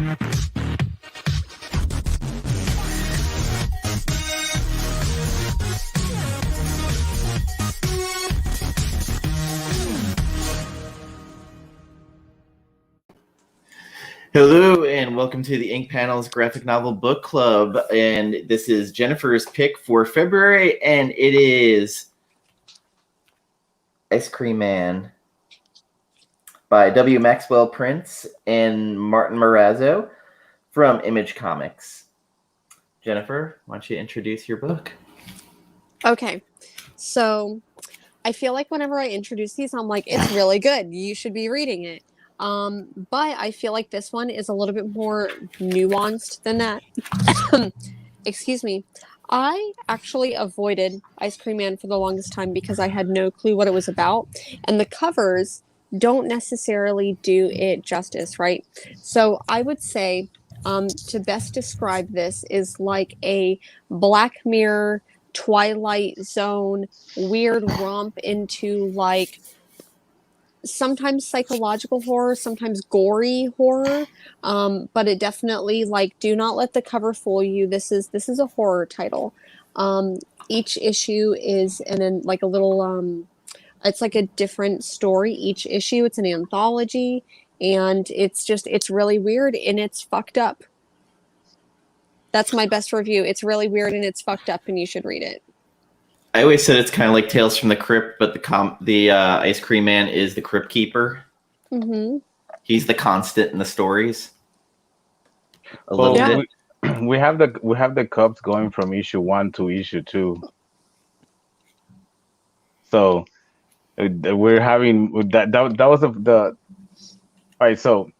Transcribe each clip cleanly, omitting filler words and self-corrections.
Hello and welcome to the Ink Panels Graphic Novel Book Club, and this is Jennifer's pick for February, and it is Ice Cream Man by W. Maxwell Prince and Martin Morazzo from Image Comics. Jennifer, why don't you introduce your book? Okay, so I feel like whenever I introduce these, I'm like, it's really good. You should be reading it. But I feel like this one is a little bit more nuanced than that. Excuse me. I actually avoided Ice Cream Man for the longest time because I had no clue what it was about. And the covers don't necessarily do it justice, right? So I would say to best describe this is like a Black Mirror, Twilight Zone, weird romp into like sometimes psychological horror, sometimes gory horror, but it definitely, like, do not let the cover fool you. This is a horror title. Each issue is like a little it's like a different story each issue. It's an anthology, and it's really weird and it's fucked up. That's my best review. It's really weird and it's fucked up, and you should read it. I always said it's kind of like Tales from the Crypt, but the Ice Cream Man is the Crypt Keeper. Mm-hmm. He's the constant in the stories. We have the cups going from issue 1 to issue 2. So we're having that was the all right. So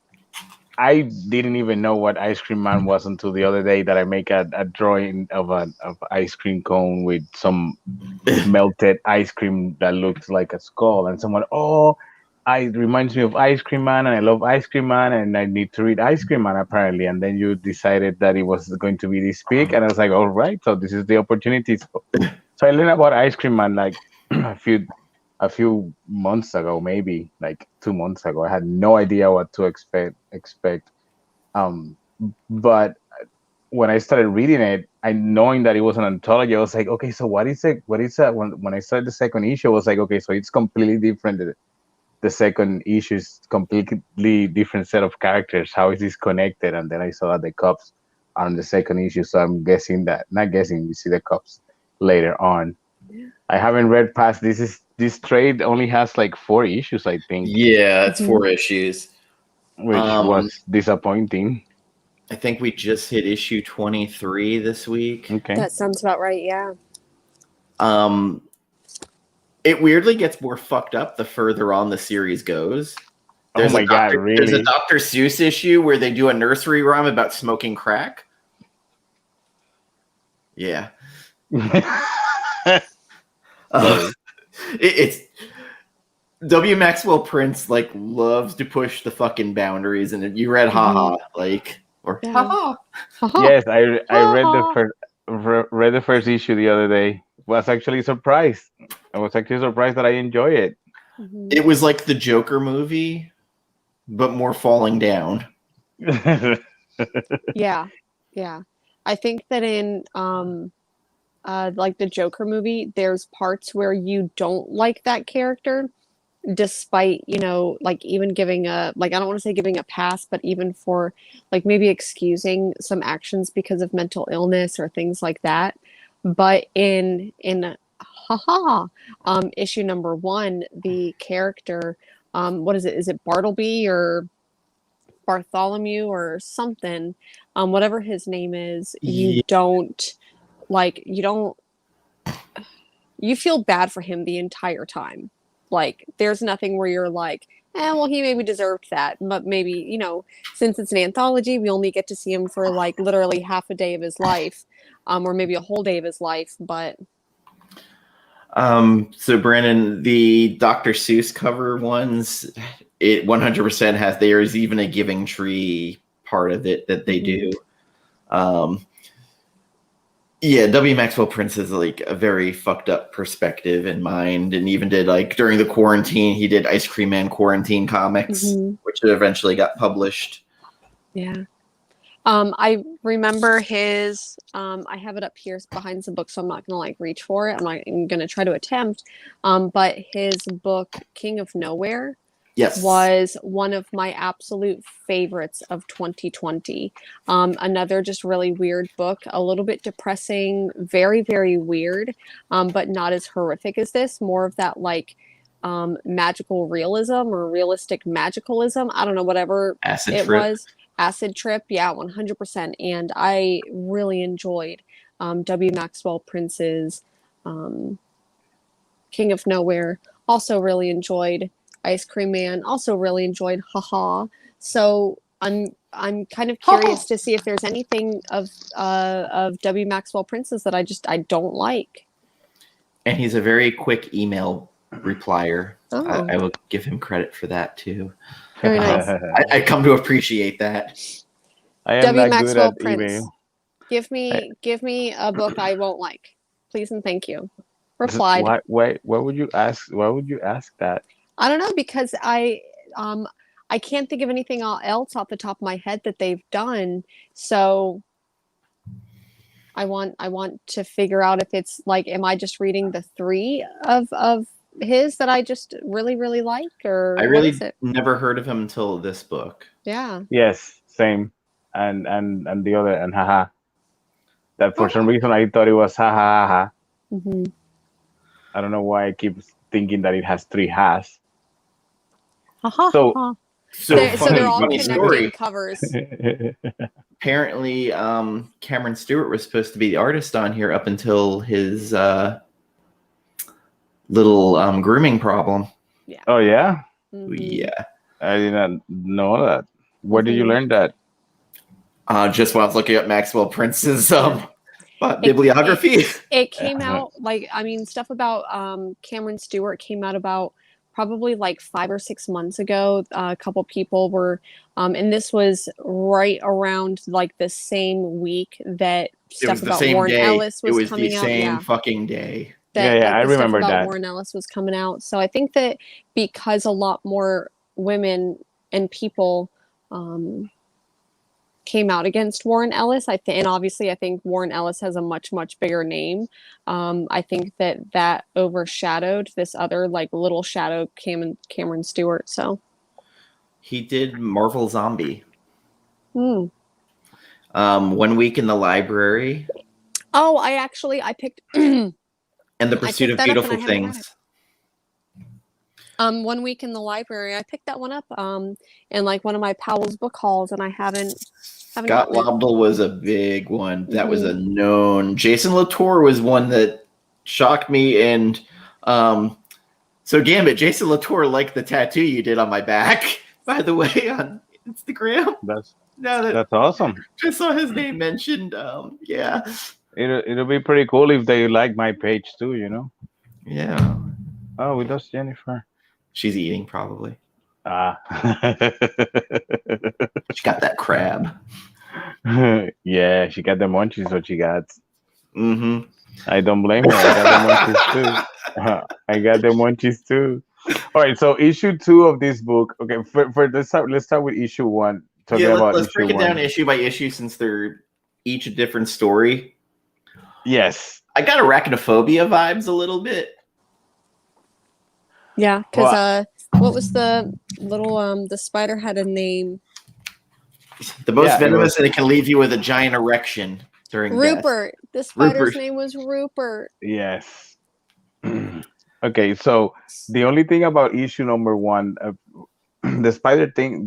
I didn't even know what Ice Cream Man was until the other day that I make a drawing of ice cream cone with some melted ice cream that looks like a skull, and someone, it reminds me of Ice Cream Man, and I love Ice Cream Man, and I need to read Ice Cream Man apparently. And then you decided that it was going to be this big, and I was like, all right, so this is the opportunity. So I learned about Ice Cream Man like a few months ago, maybe like 2 months ago. I had no idea what to expect. But when I started reading it, knowing that it was an anthology, I was like, okay, so what is it? What is that? When I started the second issue, I was like, okay, so it's completely different. The second issue is completely different set of characters. How is this connected? And then I saw that the cups are on the second issue, so I'm guessing that. Not guessing, we see the cups later on. Yeah. I haven't read past this. This trade only has like 4 issues, I think. Yeah, it's 4 issues. Which was disappointing. I think we just hit issue 23 this week. Okay. That sounds about right, yeah. It weirdly gets more fucked up the further on the series goes. Oh my God, really? There's a Dr. Seuss issue where they do a nursery rhyme about smoking crack. Yeah. It's W. Maxwell Prince like loves to push the fucking boundaries, and you read haha like or haha. Yes, I read the first issue the other day. Was actually surprised. I was actually surprised that I enjoy it. It was like the Joker movie, but more falling down. Yeah. I think that in like the Joker movie, there's parts where you don't like that character, despite, like even giving I don't want to say giving a pass, but even for like maybe excusing some actions because of mental illness or things like that. But in issue number 1, the character, what is it? Is it Bartleby or Bartholomew or something? Whatever his name is, you feel bad for him the entire time. Like, there's nothing where you're like, well, he maybe deserved that. But maybe, since it's an anthology, we only get to see him for like literally half a day of his life, or maybe a whole day of his life. But so Brandon, the Dr. Seuss cover ones, it 100% has, there is even a Giving Tree part of it that they do. Yeah, W. Maxwell Prince has like a very fucked up perspective in mind, and even did like during the quarantine, he did Ice Cream Man quarantine comics, which eventually got published. Yeah. I remember his. I have it up here behind some books, so I'm not gonna like reach for it. I'm gonna try to attempt. But his book King of Nowhere Yes. was one of my absolute favorites of 2020. Another just really weird book, a little bit depressing, very, very weird, but not as horrific as this. More of that like magical realism or realistic magicalism. I don't know, whatever Acid it Trip. was. Acid Trip, yeah, 100%. And I really enjoyed W. Maxwell Prince's King of Nowhere. Also really enjoyed Ice Cream Man. Also really enjoyed Haha. So I'm kind of curious to see if there's anything of W. Maxwell Prince's that I don't like. And he's a very quick email replier. Oh. I will give him credit for that too. Very nice. I come to appreciate that. I am W. not Maxwell good at Prince. email. Give me a book I won't like. Please and thank you. Replied. Why would you ask? Why would you ask that? I don't know, because I can't think of anything else off the top of my head that they've done. So I want to figure out if it's like, am I just reading the 3 of his that I just really, really like, or I really what is it? never heard of him until this book. Yeah. Yes, same. And the other and haha. That for some reason I thought it was ha ha ha. Mm-hmm. I don't know why I keep thinking that it has 3 has. So they're all funny connected story. covers. Apparently, Cameron Stewart was supposed to be the artist on here up until his little grooming problem. Yeah. Oh yeah? Mm-hmm. Yeah. I did not know that. Where did you learn that? Just while I was looking up Maxwell Prince's bibliography. It came out stuff about Cameron Stewart came out about probably like 5 or 6 months ago. A couple people were, and this was right around like the same week that stuff about Warren Ellis was coming out. It was the same fucking day. I remember stuff about that. Warren Ellis was coming out. So I think that because a lot more women and people came out against Warren Ellis, and obviously I think Warren Ellis has a much, much bigger name. I think that overshadowed this other like little shadow Cameron Stewart. So he did Marvel Zombie. 1 Week in the Library. Oh, I picked and The Pursuit of Beautiful Things. 1 Week in the Library. I picked that one up in like one of my Powell's book hauls, and I haven't Scott Lobdell was a big one. That was a known. Jason Latour was one that shocked me. And so Gambit, Jason Latour liked the tattoo you did on my back, by the way, on Instagram. That's awesome. I saw his name mentioned. Yeah. It'll be pretty cool if they like my page too, you know? Yeah. Oh, we lost Jennifer. She's eating probably. She She got that crab. Yeah, she got the munchies, what she got. Mm-hmm. I don't blame her. I got the munchies too. All right, so issue 2 of this book. Okay, let's start with issue 1. Let's break it down issue by issue since they're each a different story. Yes. I got arachnophobia vibes a little bit. Yeah, because what was the little the spider had a name. The most venomous, and it can leave you with a giant erection during Rupert. death. The spider's name was Rupert. Yes. Okay, so the only thing about issue number 1, the spider thing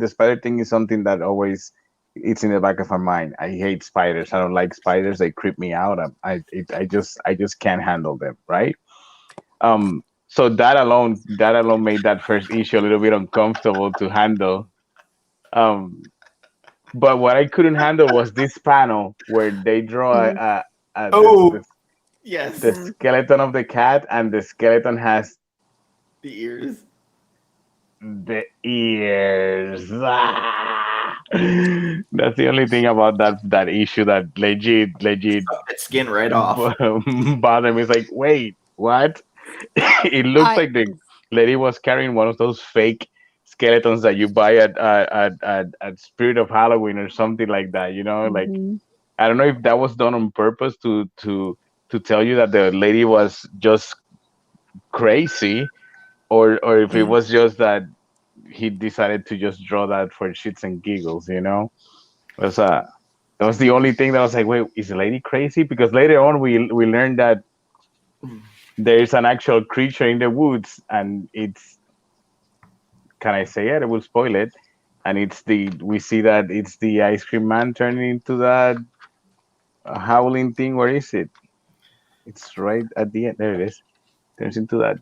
is something that always it's in the back of my mind. I hate spiders. I don't like spiders. They creep me out. I just can't handle them, right? So that alone made that first issue a little bit uncomfortable to handle. But what I couldn't handle was this panel where they draw the skeleton of the cat, and the skeleton has the ears. The ears. That's the only thing about that issue that legit skin right off. Bother me. It's like, wait, what? It looks like the lady was carrying one of those fake skeletons that you buy at Spirit of Halloween or something like that. Like Mhm. I don't know if that was done on purpose to tell you that the lady was just crazy, or if it Yeah. was just that he decided to just draw that for shits and giggles. That's that was the only thing that I was like, wait, is the lady crazy? Because later on we learned that there is an actual creature in the woods, and it's, can I say it? I will spoil it. And we see that it's the ice cream man turning into that howling thing. Where is it? It's right at the end. There it is. Turns into that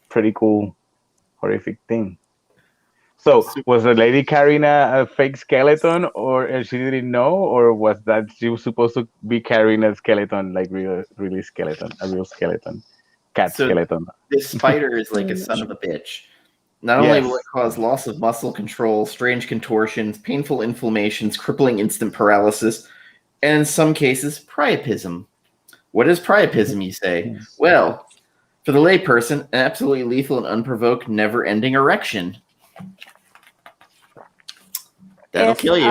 pretty cool, horrific thing. So So, was the lady carrying a fake skeleton, or she didn't know, or was that she was supposed to be carrying a skeleton, like really skeleton, a real skeleton, cat so skeleton? this spider is like a I'm not son of sure. a bitch. Not only will it Yes. cause loss of muscle control, strange contortions, painful inflammations, crippling instant paralysis, and in some cases, priapism. What is priapism, you say? Well, for the layperson, an absolutely lethal and unprovoked, never-ending erection. That'll If kill you.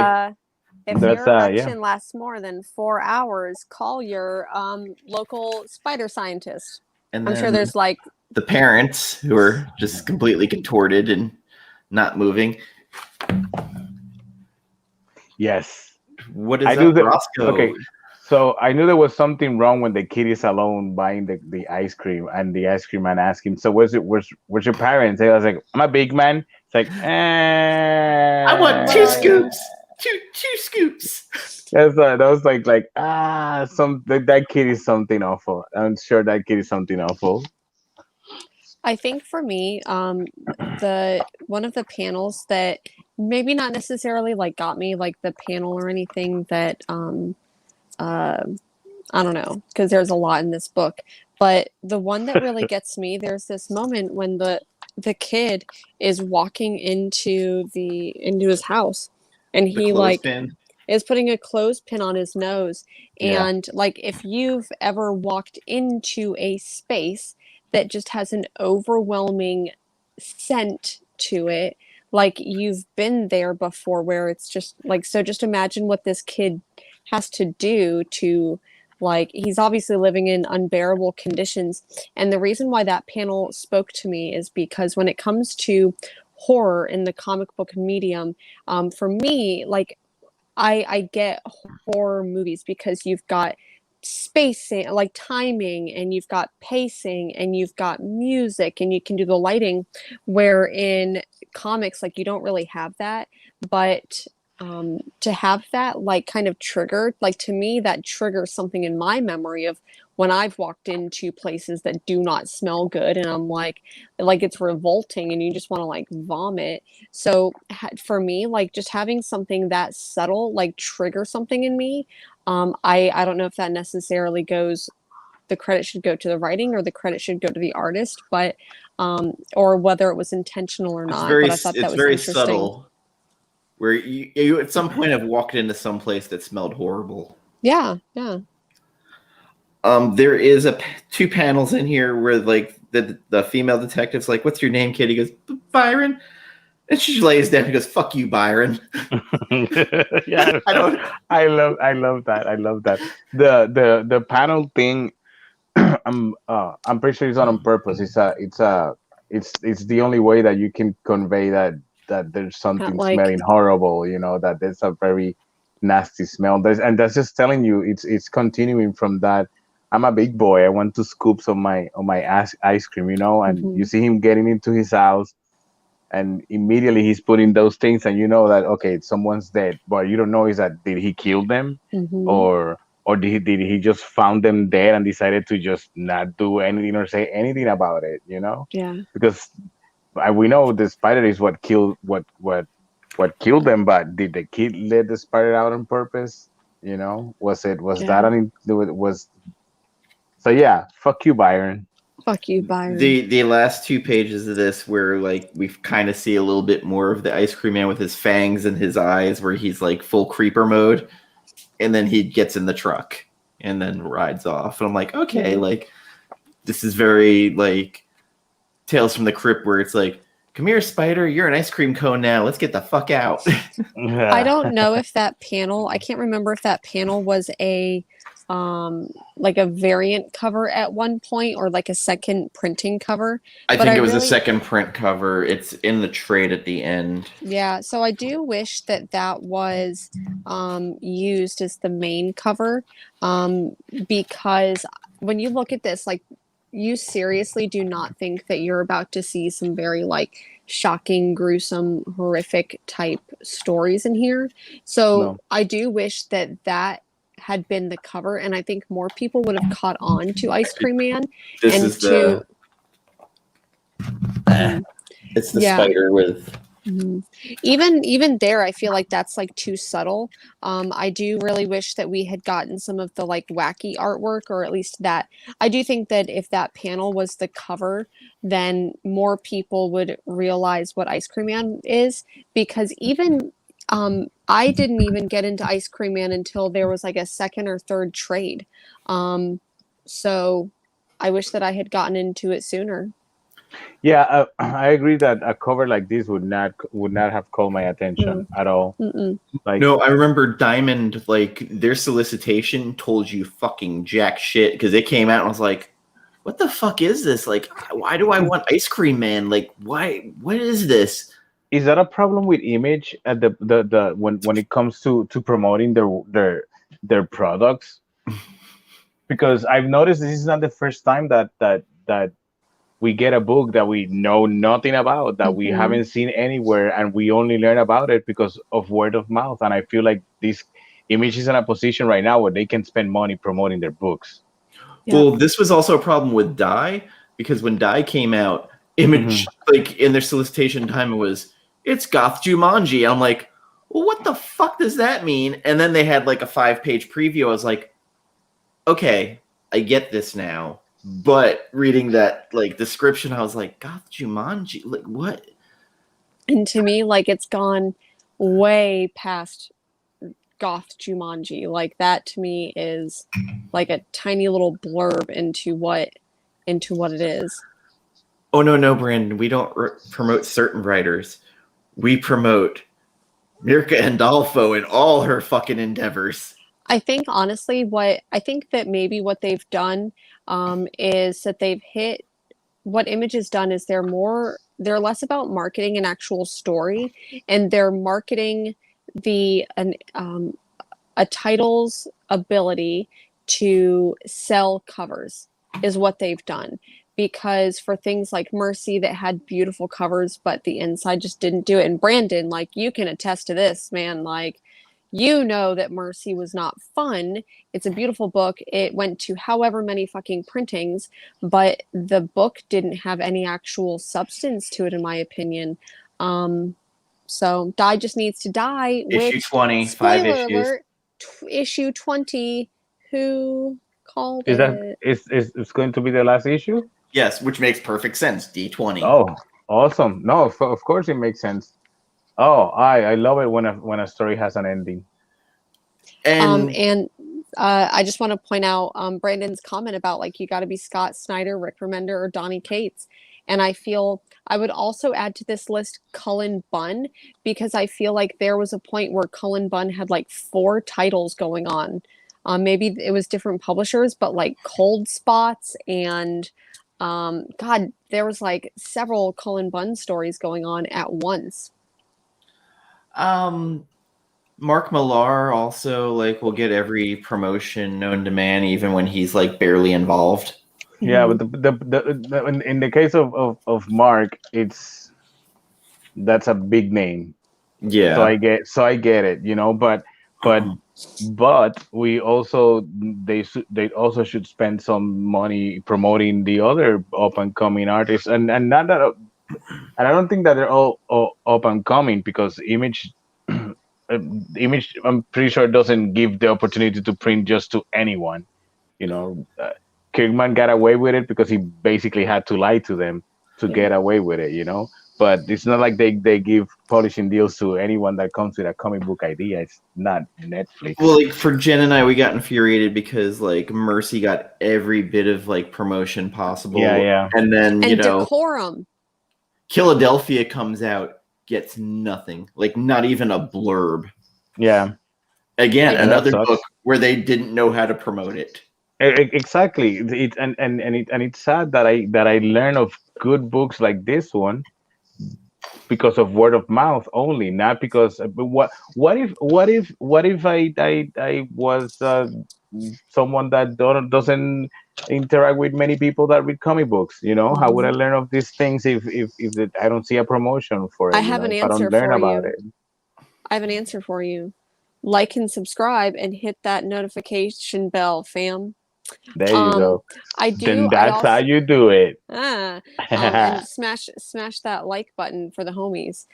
if That's your yeah. erection lasts more than 4 hours, call your local spider scientist. And I'm sure then there's like the parents who are just completely contorted and not moving. Yes. What is I do up, the Roscoe? okay. So I knew there was something wrong when the kid is alone buying the ice cream, and the ice cream man asked him, "So where's your parents?" And I was like, "I'm a big man." It's like, I want two Well, scoops. Two scoops. that was like that kid is something awful. I'm sure that kid is something awful. I think for me, the one of the panels that maybe not necessarily like got me like the panel or anything that uh I don't know, because there's a lot in this book, but the one that really gets me, there's this moment when the kid is walking into his house, and The he like clothespin. is putting a clothespin on his nose. Yeah. And like if you've ever walked into a space that just has an overwhelming scent to it, like you've been there before, where it's just like, so just imagine what this kid has to do to, like, he's obviously living in unbearable conditions. And the reason why that panel spoke to me is because when it comes to horror in the comic book medium, for me, like I get horror movies because you've got spacing, like timing, and you've got pacing, and you've got music, and you can do the lighting, where in comics, like, you don't really have that. But to have that, like, kind of triggered, like, to me, that triggers something in my memory of when I've walked into places that do not smell good, and I'm like it's revolting, and you just want to like vomit. So for me, like just having something that subtle, like trigger something in me, I don't know if that necessarily goes. The credit should go to the writing, or the credit should go to the artist, but or whether it was intentional or not. But I thought that It's was very interesting. subtle. Where you at some point have walked into some place that smelled horrible. Yeah, yeah. There is two panels in here where like the female detective's like, "What's your name, kid?" He goes, "Byron," and she lays down. He goes, "Fuck you, Byron." Yeah, I don't. I love that. I love that. The panel thing. I'm pretty sure it's not on purpose. It's the only way that you can convey that there's That something like smelling horrible. That there's a very nasty smell. And that's just telling you it's continuing from that. I'm a big boy. I want to scoop some on my ice cream. And you mhm, see him getting into his house, and immediately he's putting those things, and you know that okay, someone's dead, but you don't know is that did he kill them, mhm, or did he just found them dead and decided to just not do anything or say anything about it. yeah, Because we know the spider is what killed them, but did the kid let the spider out on purpose? Was that yeah. was so yeah, fuck you, Byron. Fuck you, Byron. The last two pages of this, where like we kind of see a little bit more of the ice cream man with his fangs and his eyes, where he's like full creeper mode, and then he gets in the truck and then rides off. And I'm like, okay, Mhm. like this is very like Tales from the Crypt, where it's like come here, Spider. You're an ice cream cone now. Let's get the fuck out. I don't know if that panel, I can't remember if that panel was like a variant cover at one point or like a second printing cover. I But think I it was a really- second print cover. It's in the trade at the end. Yeah, so I do wish that that was used as the main cover because when you look at this, like, you seriously do not think that you're about to see some very like shocking, gruesome, horrific type stories in here. So No. I do wish that that had been the cover, and I think more people would have caught on to Ice Cream Man. This And is the. It's the Yeah. spider with. Mhm. Even there, I feel like that's like too subtle. I do really wish that we had gotten some of the like wacky artwork, or at least that. I do think that if that panel was the cover, then more people would realize what Ice Cream Man is, because even I didn't even get into Ice Cream Man until there was like a second or third trade. So I wish that I had gotten into it sooner. Yeah, I agree that a cover like this would not have called my attention at all. Mm-mm. Like, No, I remember Diamond, like, their solicitation told you fucking jack shit because it came out and I was like, what the fuck is this? Like, why do I want Ice Cream Man? Like, why? What is this? is that a problem with Image at the when it comes to promoting their products? Because I've noticed this is not the first time that we get a book that we know nothing about, that we Mhm. haven't seen anywhere, and we only learn about it because of word of mouth. And I feel like this Image is in a position right now where they can spend money promoting their books. Yeah. Well, this was also a problem with Die because when Die came out, Image, like, in their solicitation time, it was, it's Goth Jumanji. I'm like, well, what the fuck does that mean? And then they had like a 5-page preview. I was like, okay, I get this now. But reading that like description, I was like, Goth Jumanji, like what? And to me, like, it's gone way past Goth Jumanji. Like, that to me is like a tiny little blurb into what it is. Oh no, Brandon, we don't promote certain writers. We promote Mirka Andolfo in all her fucking endeavors. I think honestly, I think that maybe what they've done is that they've hit what Image has done is they're less about marketing an actual story, and they're marketing a title's ability to sell covers is what they've done. Because for things like Mercy that had beautiful covers, but the inside just didn't do it. And Brandon, like, you can attest to this, man. Like, you know that Mercy was not fun. It's a beautiful book. It went to however many fucking printings, but the book didn't have any actual substance to it, in my opinion. So Die just needs to die. Issue Which, 20, 5 spoiler issues. alert, issue 20. Who called Is it? that it's going to be the last issue? Yes, which makes perfect sense. D20. Oh, awesome! No, of course it makes sense. Oh, I love it when a story has an ending. And I just want to point out Brandon's comment about, like, you got to be Scott Snyder, Rick Remender, or Donny Cates. And I feel I would also add to this list Cullen Bunn, because I feel like there was a point where Cullen Bunn had like 4 titles going on. Maybe it was different publishers, but like Cold Spots and God, there was like several Cullen Bunn stories going on at once. Mark Millar also like will get every promotion known to man, even when he's like barely involved. Yeah, but in the case of Mark, that's a big name. Yeah. So I get it, you know, but we also they also should spend some money promoting the other up and coming artists, and not that, and I don't think that they're all up and coming, because Image I'm pretty sure doesn't give the opportunity to print just to anyone, you know. Kirkman got away with it because he basically had to lie to them to get away with it, you know. But it's not like they give publishing deals to anyone that comes with a comic book idea. It's not Netflix. Well, like for Jen and I, we got infuriated because like Mercy got every bit of like promotion possible. Yeah. And then, And you know, Decorum. Philadelphia comes out, gets nothing, like not even a blurb. Yeah. Again, Yeah, another book where they didn't know how to promote it. Exactly. It's sad that I learn of good books like this one because of word of mouth only, not because. But what if I was someone that doesn't interact with many people that read comic books? You know, how would I learn of these things if I don't see a promotion for it? I You have know, an if I don't answer learn for about you. it. I have an answer for you. Like and subscribe and hit that notification bell, fam. There you go. I Then do. that's how you do it. And smash that like button for the homies.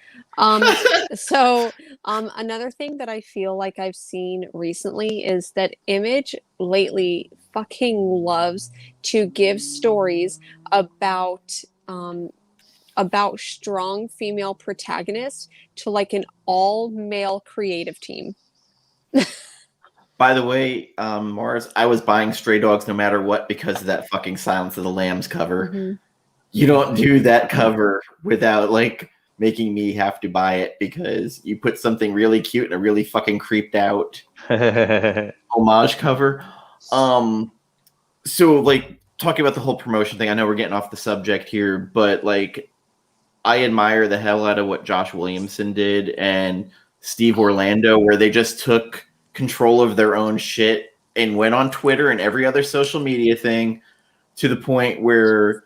So another thing that I feel like I've seen recently is that Image lately fucking loves to give stories about strong female protagonists to like an all male creative team. By the way, Mars, I was buying Stray Dogs no matter what because of that fucking Silence of the Lambs cover. Mm-hmm. You don't do that cover without like making me have to buy it because you put something really cute and a really fucking creeped out homage cover. So like talking about the whole promotion thing, I know we're getting off the subject here, but like I admire the hell out of what Josh Williamson did and Steve Orlando, where they just took control of their own shit and went on Twitter and every other social media thing to the point where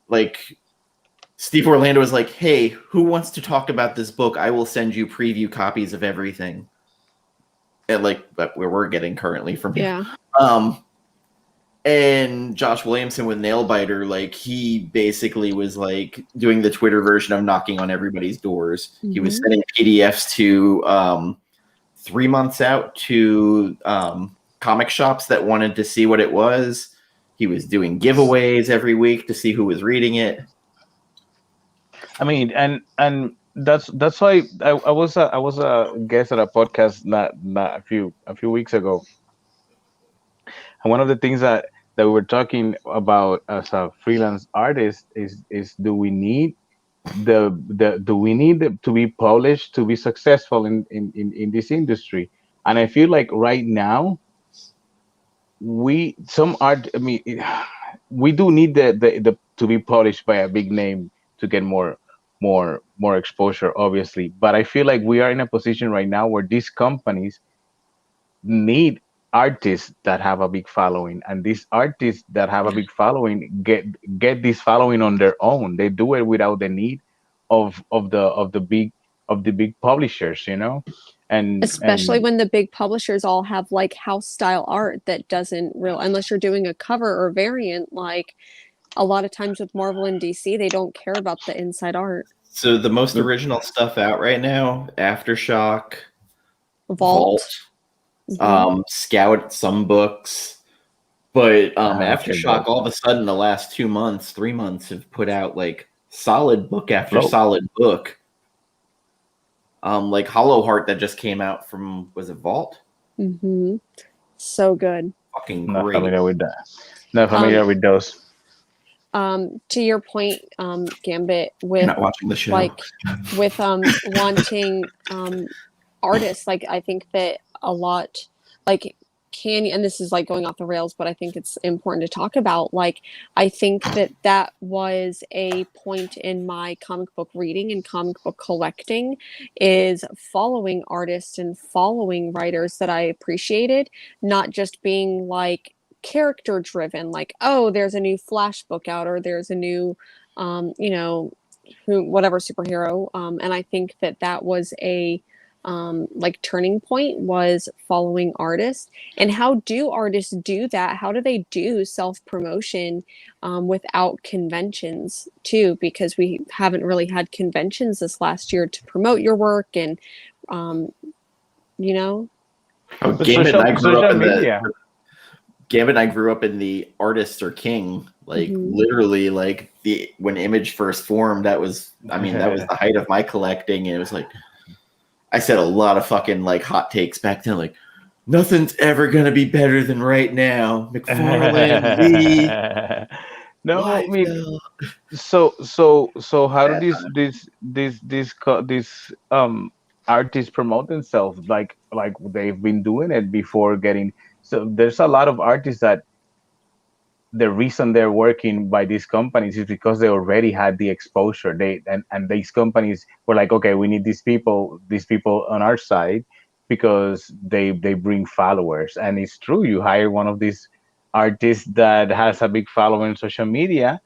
like Steve Orlando was like, hey, who wants to talk about this book? I will send you preview copies of everything. And like where we're getting currently from him. Yeah. And Josh Williamson with Nailbiter, like he basically was like doing the Twitter version of knocking on everybody's doors. Mm-hmm. He was sending PDFs to 3 months out to comic shops that wanted to see what it was. He was doing giveaways every week to see who was reading it. I mean, and that's why I was a guest at a podcast not a few weeks ago. And one of the things that we were talking about as a freelance artist is do we need to be published to be successful in this industry? And I feel like right now we do need the to be published by a big name to get more exposure, obviously. But I feel like we are in a position right now where these companies need artists that have a big following, and these artists that have a big following get this following on their own. They do it without the need of the big publishers, you know. And especially when the big publishers all have like house style art that doesn't unless you're doing a cover or variant, like a lot of times with Marvel and DC, they don't care about the inside art. So the most original stuff out right now, Aftershock, Vault. Mm-hmm. Scout some books, but Aftershock all of a sudden the last 3 months have put out like solid book after solid book. Like Hollow Heart that just came out from, was it Vault? Mm-hmm. So good. Fucking great. Not familiar with that. Not familiar with those. To your point, Gambit, with not watching the show. Like with wanting artists, like I think that a lot, like and this is like going off the rails, but I think it's important to talk about. Like, I think that was a point in my comic book reading and comic book collecting, is following artists and following writers that I appreciated, not just being like character driven, like, oh, there's a new Flash book out, or there's a new, whatever superhero. And I think that was a like turning point, was following artists. And how do artists do that? How do they do self-promotion without conventions too? Because we haven't really had conventions this last year to promote your work, and Gambit and I grew up in the artists are king, like literally, like when Image first formed, that was the height of my collecting, and it was like I said a lot of fucking like hot takes back then, like nothing's ever gonna be better than right now. McFarlane, Lee. No, I Why, mean, Phil? so how do Bad time. these artists promote themselves like they've been doing it before getting. So there's a lot of artists that the reason they're working by these companies is because they already had the exposure. And these companies were like, okay, we need these people on our side because they bring followers. And it's true, you hire one of these artists that has a big following on social media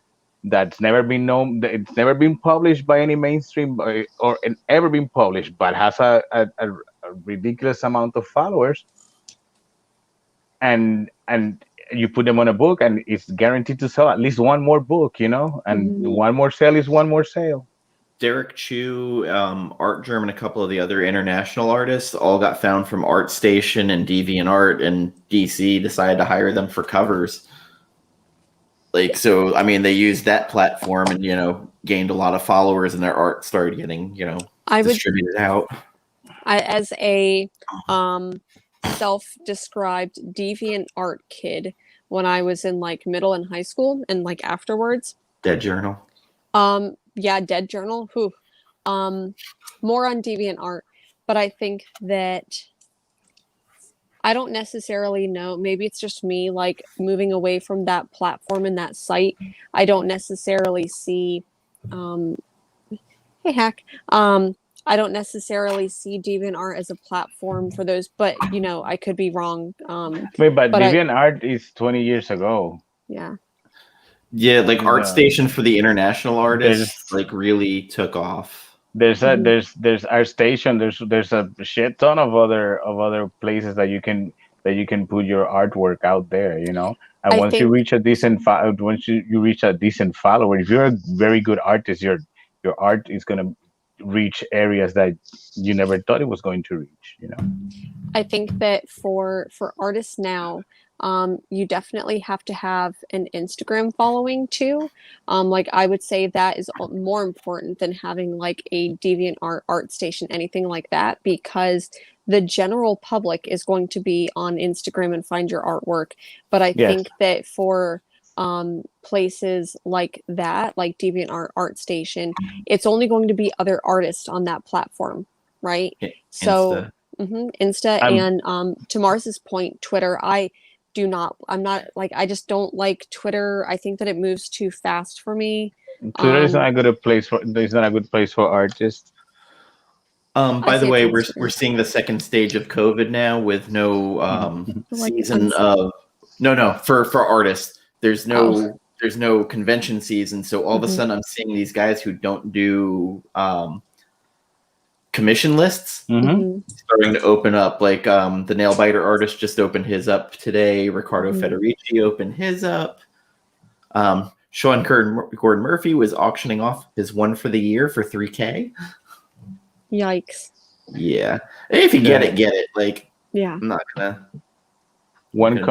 that's never been known, it's never been published by any mainstream or ever been published, but has a ridiculous amount of followers, and you put them on a book and it's guaranteed to sell at least one more book, and Mhm. one more sale is one more sale. Derek Chu, Art Germ, and a couple of the other international artists all got found from ArtStation and DeviantArt, and DC decided to hire them for covers. Like, so, I mean, they used that platform and, gained a lot of followers, and their art started getting, I would, distributed out. as a self-described deviant art kid, when I was in like middle and high school and like afterwards, Dead Journal. yeah, Dead Journal, who, more on deviant art, but I think that I don't necessarily know. Maybe it's just me like moving away from that platform and that site. I don't necessarily see, um, hey hack, I don't necessarily see DeviantArt as a platform for those, but I could be wrong. I mean, but But DeviantArt is 20 years ago. yeah, Yeah, like The, ArtStation for the international artists, there's like, really took off. Mhm. there's our station. There's a shit ton of other places that you can put your artwork out there. And I once you think reach a once you reach a decent follower, if you're a very good artist, your art is gonna reach areas that you never thought it was going to reach. I think that for artists now, you definitely have to have an Instagram following too. Like I would say that is more important than having like a DeviantArt, ArtStation, anything like that, because the general public is going to be on Instagram and find your artwork. But I Yes. think that for places like that, like DeviantArt, ArtStation, it's only going to be other artists on that platform, right? So Insta. Insta, I'm and to Mars's point, Twitter. I'm not like, I just don't like Twitter. I think that it moves too fast for me. Twitter is not Um, a good place for. It's not a good place for artists. I By the say it's way, we're Instagram. seeing the second stage of COVID now with no Like, season of no for artists. There's oh, no convention season, so all of a mhm, sudden I'm seeing these guys who don't do commission lists Hmm. mhm, starting to open up. Like the nail biter artist just opened his up today. Ricardo mhm. Federici opened his up. Sean Gordon Murphy was auctioning off his one for the year for $3K. Yikes. Yeah, if you get Yeah. it, get it. Like, Yeah. I'm not gonna. One Gonna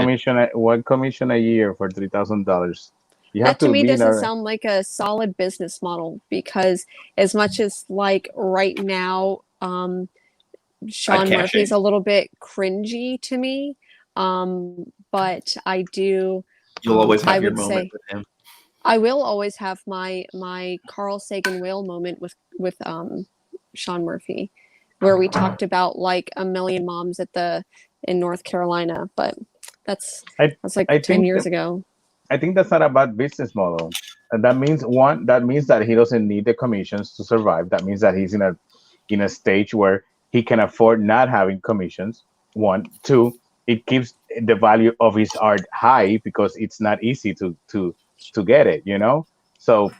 commission a year for $3,000. You have That to to me be in doesn't a. sound like a solid business model, because as much as like right now, I'd Sean cash Murphy's it. a little bit cringy to me. But I do, You'll always I have your would moment say with him. I will always have my Carl Sagan whale moment with Sean Murphy, where we talked about like a million moms in North Carolina, but that's I that's like I 10 think years ago. I think that's not a bad business model. And that means that he doesn't need the commissions to survive. That means that he's in a stage where he can afford not having commissions. One, two, it keeps the value of his art high because it's not easy to get it. So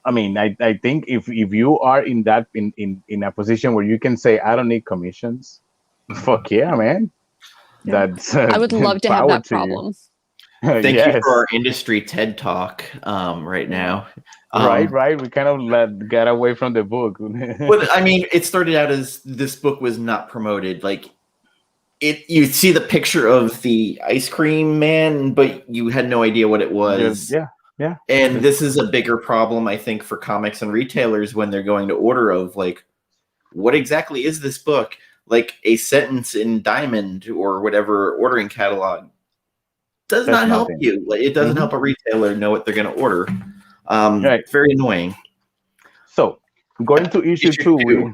I mean, I think if you are in a position where you can say I don't need commissions, fuck yeah, man. Yeah. That's I would love to have power that to you. problem. Thank you for Yes. our industry TED talk right Yeah. now. Right. We kind of get away from the book. But I mean, it started out as this book was not promoted. Like you see the picture of the ice cream man, but you had no idea what it Just was. yeah. And this is a bigger problem, I think, for comics and retailers when they're going to order of like, what exactly is this book? Like a sentence in Diamond or whatever ordering catalog. does That's not help nothing. you. Like, it doesn't Mhm. help a retailer know what they're going to order. Right. It's very annoying. So going to issue 2, we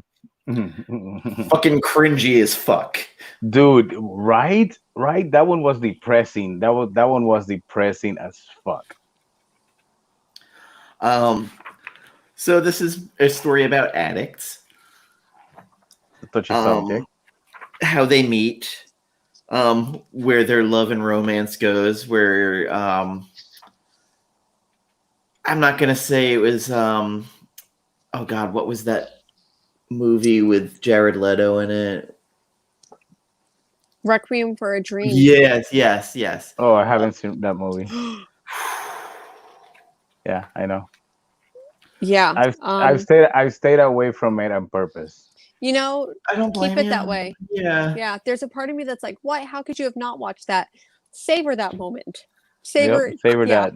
Fucking cringy as fuck. dude, right? That one was depressing. That one was depressing as fuck. So this is a story about addicts. Touchy subject. How they meet, where their love and romance goes, where I'm not gonna say it was oh god, what was that movie with Jared Leto in it? Requiem for a Dream. Yes. Oh, I haven't seen that movie. Yeah, I know. Yeah. I've stayed away from it on purpose. You know, I don't blame keep it you. that way. Yeah. There's a part of me that's like, what? How could you have not watched that? Savor that moment. Savor that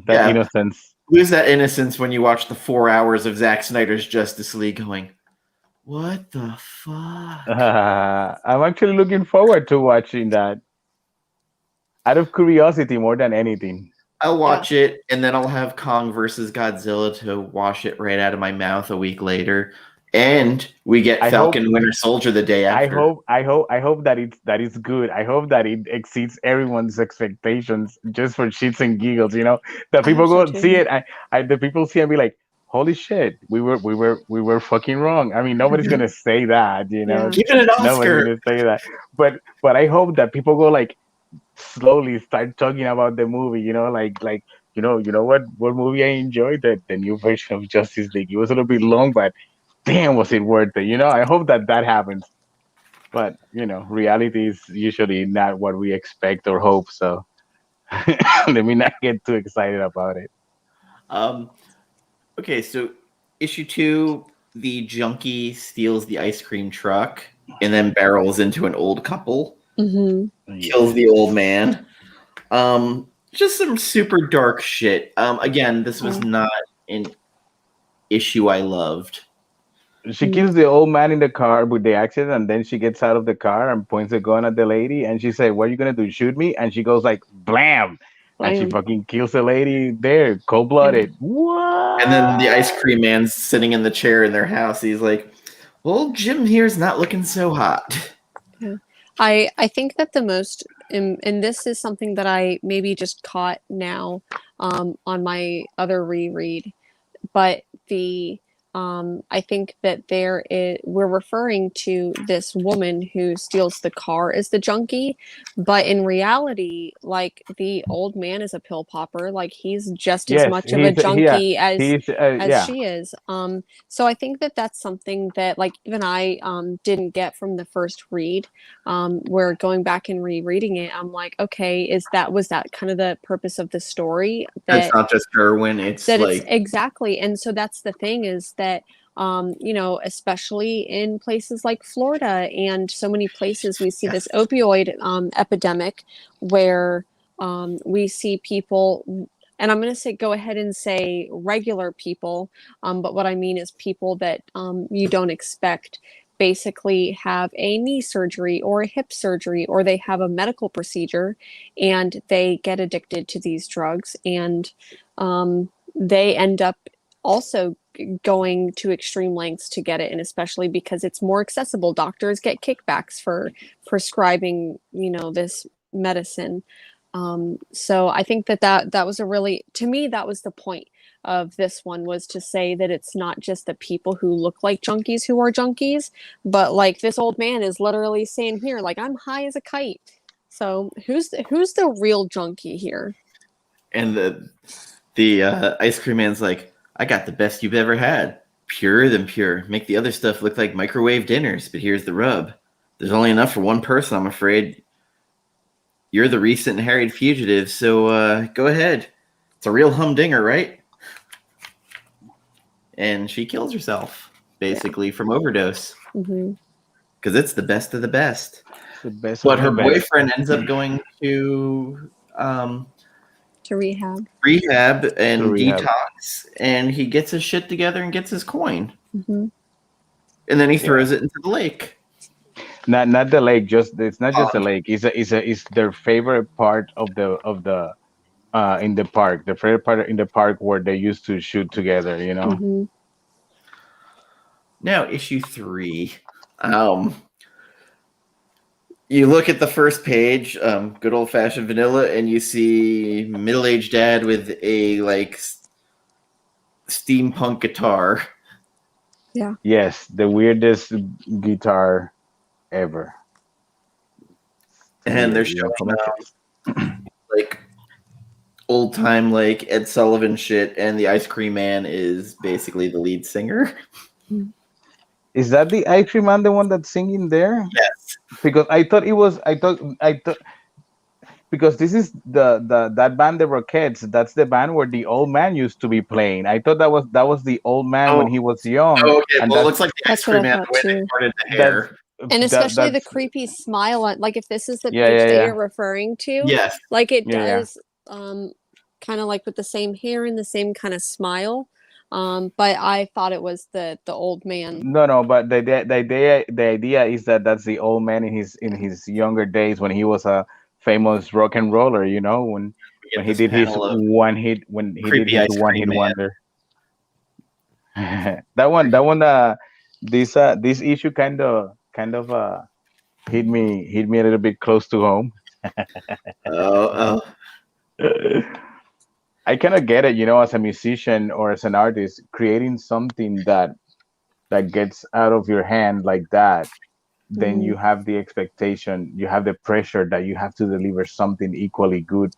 Yeah. innocence. Lose that innocence when you watch the 4 hours of Zack Snyder's Justice League going, what the fuck? I'm actually looking forward to watching that. Out of curiosity more than anything. I'll watch it, and then I'll have Kong versus Godzilla to wash it right out of my mouth a week later. And we get Falcon Winter Soldier the day after. I hope that it's good. I hope that it exceeds everyone's expectations just for shits and giggles. You know, that people go and see it. The people see it and be like, "Holy shit, we were fucking wrong." I mean, nobody's gonna say that. You know, Give it an Oscar. Nobody's gonna say that. But I hope that people go like slowly start talking about the movie. You know, like you know what movie I enjoyed, the new version of Justice League. It was a little bit long, but damn, was it worth it? You know, I hope that happens. But you know, reality is usually not what we expect or hope. So let me not get too excited about it. Okay, so issue 2, the junkie steals the ice cream truck and then barrels into an old couple. Kills the old man. Just some super dark shit. Again, this was not an issue I loved. She kills the old man in the car with the accident, and then she gets out of the car and points a gun at the lady, and she said, "What are you gonna do? Shoot me?" And she goes like, "Blam!" And she fucking kills the lady there, cold-blooded. What? And then the ice cream man's sitting in the chair in their house. He's like, "Well, Jim here's not looking so hot." Yeah. I think that the most, and this is something that I maybe just caught now on my other reread, but I think that we're referring to this woman who steals the car as the junkie, but in reality, like the old man is a pill popper. Like he's just as much of a junkie as she is. So I think that that's something that like even I didn't get from the first read. Where going back and rereading it, I'm like, okay, was that kind of the purpose of the story? That it's not just heroin. It's exactly, and so that's the thing is that you know, especially in places like Florida and so many places, we see this opioid epidemic where we see people, and I'm going to go ahead and say regular people, but what I mean is people that you don't expect basically have a knee surgery or a hip surgery, or they have a medical procedure and they get addicted to these drugs, and they end up also going to extreme lengths to get it, and especially because it's more accessible. Doctors get kickbacks for prescribing, you know, this medicine. So I think that was a really, to me, that was the point of this one, was to say that it's not just the people who look like junkies who are junkies, but like this old man is literally saying here, like, I'm high as a kite. So who's the real junkie here? And the ice cream man's like, I got the best you've ever had. Purer than pure. Make the other stuff look like microwave dinners, but here's the rub. There's only enough for one person, I'm afraid. You're the recent and harried fugitive, so go ahead. It's a real humdinger, right? And she kills herself, basically, from overdose. Because it's the best of the best. But her boyfriend ends up going to rehab and detox, and he gets his shit together and gets his coin. And then he throws it into the lake. Not the lake. Just it's not just the Pond. lake. It's their favorite part of the in the park. The favorite part in the park where they used to shoot together. You know. Mhm. Now, issue 3. You look at the first page, good old fashioned vanilla, and you see middle aged dad with a like steampunk guitar. Yes, the weirdest guitar ever. And they're Weird, you know, for showing my kids. like old time like Ed Sullivan shit, and the Ice Cream Man is basically the lead singer. Is that the Ice Cream Man, the one that's singing there? Yes. Because I thought it was. I thought because this is that band, the Rockettes. That's the band where the old man used to be playing. I thought that was the old man when he was young, Okay. and Well, it looks like the Ice That's what Cream I Man thought the way they too. parted the that's hair. And especially the that's creepy smile on, like if this is the yeah, page yeah, that yeah, you're referring to, Yes. like it yeah, yeah. does kind of like with the same hair and the same kind of smile. But I thought it was the old man. No, but the idea is that that's the old man in his younger days when he was a famous rock and roller. You know, We when get he this did his panel of creepy Ice one Cream hit Man. wonder. That one this issue kind of hit me a little bit close to home. Oh, I kind of get it, you know, as a musician or as an artist, creating something that gets out of your hand like that, then Mhm. you have the expectation, you have the pressure that you have to deliver something equally good.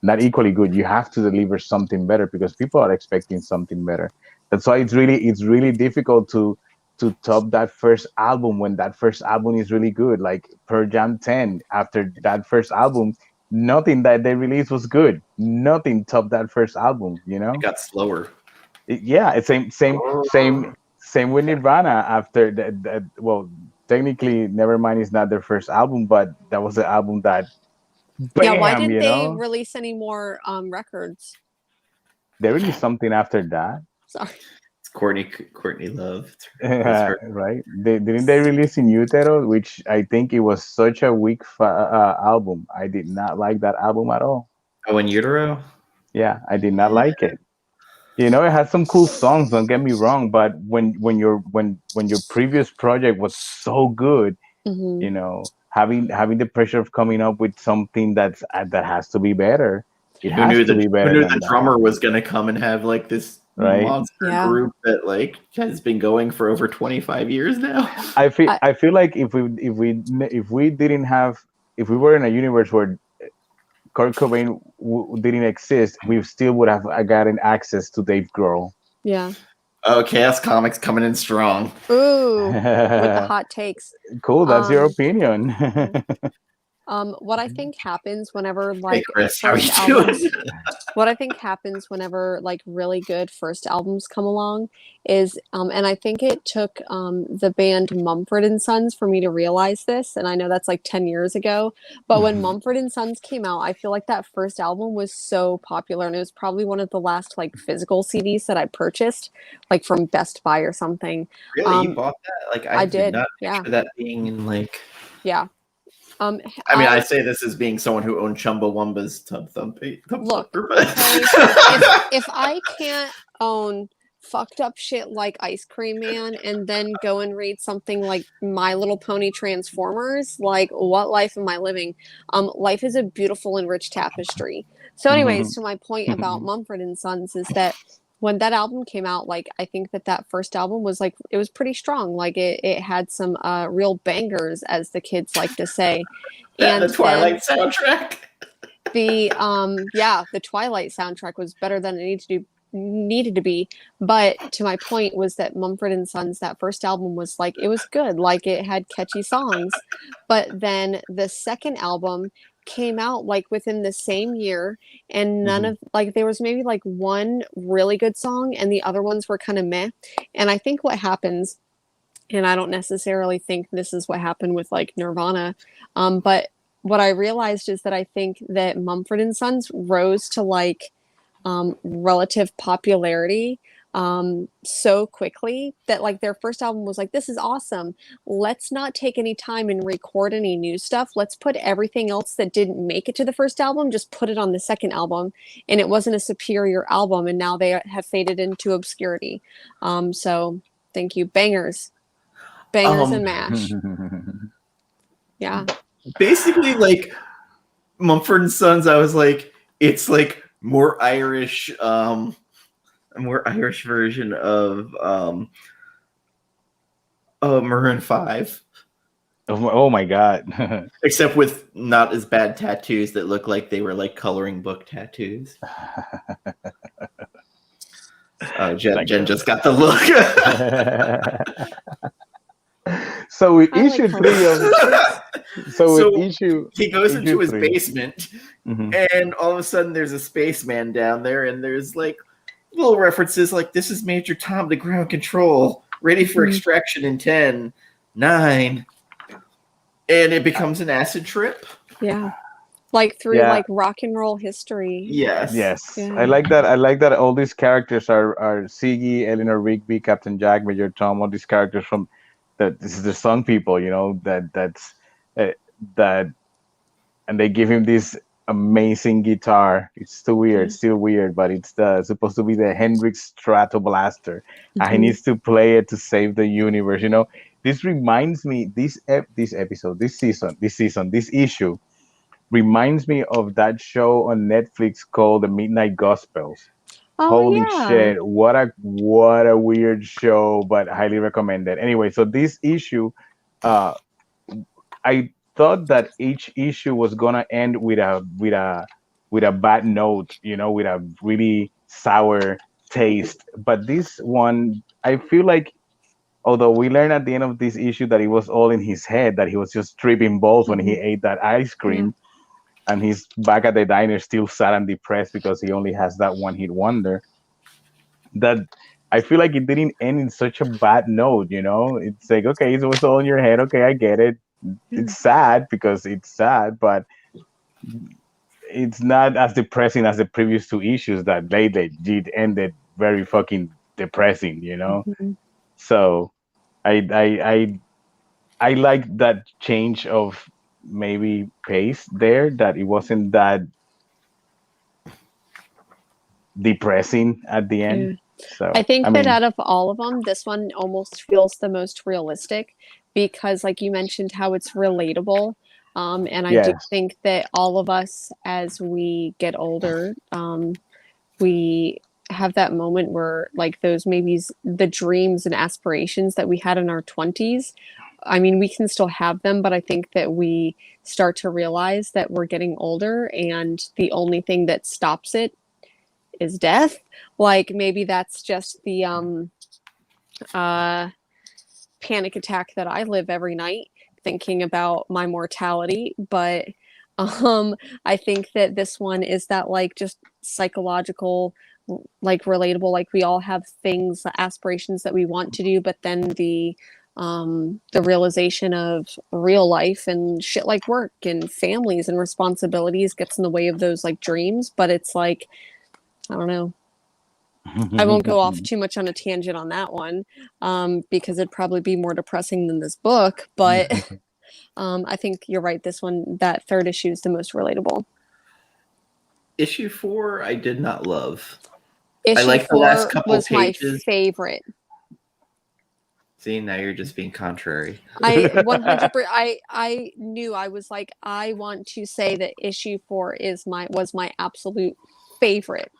Not equally good, you have to deliver something better because people are expecting something better. That's why it's really difficult to top that first album when that first album is really good. Like Per Jam 10, after that first album, nothing that they released was good. Nothing topped that first album, you it know? got slower. Yeah, it's same with Nirvana after that. Well, technically Nevermind is not their first album, but that was the album that Yeah, why bam, didn't you they know? release any more records? There really something after that. Sorry. It's Courtney Love. It's her. Right? Didn't they release In Utero, which I think it was such a weak album. I did not like that album at all. Oh, in utero. Yeah, I did not like it. You know, it had some cool songs. Don't get me wrong, but when your previous project was so good, Hmm. you know, having the pressure of coming up with something that has to be better. It Who has knew to be who better knew than the that, drummer was gonna come and have like this right? monster Yeah. group that like has been going for over 25 years now? I I feel like if we didn't have if we were in a universe where Kurt Cobain didn't exist, we still would have gotten access to Dave Grohl. yeah. Oh, Chaos Comics coming in strong. Ooh, with the hot takes. Cool, that's your Um, opinion. what I think happens whenever Hey like Chris, how are first you doing? albums, what I think happens whenever like really good first albums come along is, and I think it took the band Mumford and Sons for me to realize this, and I know that's like 10 years ago, but when Mumford and Sons came out, I feel like that first album was so popular, and it was probably one of the last like physical CDs that I purchased, like from Best Buy or something. Really, you Um, bought that? Like I I did did, not yeah, picture that being in like. yeah. I mean, I I say this as being someone who owned Chumbawamba's Tub look, Thumper, okay, if I can't own fucked up shit like Ice Cream Man and then go and read something like My Little Pony Transformers, like what life am I living? Life is a beautiful and rich tapestry. So anyways, to my point about Mumford and Sons is that when that album came out, like I think that first album was like it was pretty strong. Like it had some real bangers, as the kids like to say. that and And the Twilight soundtrack. the Twilight soundtrack was better than it needed to be. But to my point was that Mumford and Sons, that first album was like it was good, like it had catchy songs. But then the second album came out like within the same year, and none of like there was maybe like one really good song and the other ones were kind of meh. And I think what happens, and I don't necessarily think this is what happened with like Nirvana, but what I realized is that I think that Mumford and Sons rose to like relative popularity so quickly that like their first album was like, this is awesome. Let's not take any time and record any new stuff. Let's put everything else that didn't make it to the first album, just put it on the second album. And it wasn't a superior album. And now they have faded into obscurity. So thank you. Bangers and mash. Yeah. Basically, like Mumford and Sons, I was like, it's like more Irish, a more Irish version of Maroon 5. Oh my god. Except with not as bad tattoos that look like they were like coloring book tattoos. Jen just got the look. So with issue 3 of with issue he goes issue into his 3. basement, and all of a sudden there's a spaceman down there, and there's like little references like, this is Major Tom to ground control, ready for extraction in 10, 9, and it becomes an acid trip. Yeah. Like through like rock and roll history. Yes. Yeah. I like that all these characters are Siggy, Eleanor Rigby, Captain Jack, Major Tom, all these characters from this is the song people, you know, that's and they give him this amazing guitar. It's still weird, but it's supposed to be the Hendrix Stratoblaster. And he needs to play it to save the universe. You know, this reminds me, this issue reminds me of that show on Netflix called The Midnight Gospels. Holy shit, what a weird show, but highly recommended. Anyway, so this issue, I thought that each issue was gonna end with a bad note, you know, with a really sour taste. But this one, I feel like, although we learned at the end of this issue that it was all in his head, that he was just tripping balls when he ate that ice cream. And he's back at the diner still sad and depressed because he only has that one hit wonder. That I feel like it didn't end in such a bad note, you know? It's like, okay, it was all in your head. Okay, I get it. It's sad because it's sad, but it's not as depressing as the previous 2 issues that they did ended very fucking depressing, you know? So I like that change of maybe pace there, that it wasn't that depressing at the end. So I think that out of all of them, this one almost feels the most realistic because, like you mentioned, how it's relatable. And I do think that all of us, as we get older, we have that moment where, like, those maybe the dreams and aspirations that we had in our 20s. I mean, we can still have them, but I think that we start to realize that we're getting older and the only thing that stops it is death. Like, maybe that's just the panic attack that I live every night thinking about my mortality. But I think that this one is that, like, just psychological, like, relatable, like we all have things, aspirations that we want to do, but then the realization of real life and shit like work and families and responsibilities gets in the way of those, like, dreams. But it's like, I don't know. I won't go off too much on a tangent on that one, because it'd probably be more depressing than this book. But I think you're right. This one, that third issue, is the most relatable. Issue 4, I did not love. Issue I like the last couple was pages. My favorite. See, now you're just being contrary. I 100%. I knew, I was like, I want to say that issue 4 was my absolute favorite.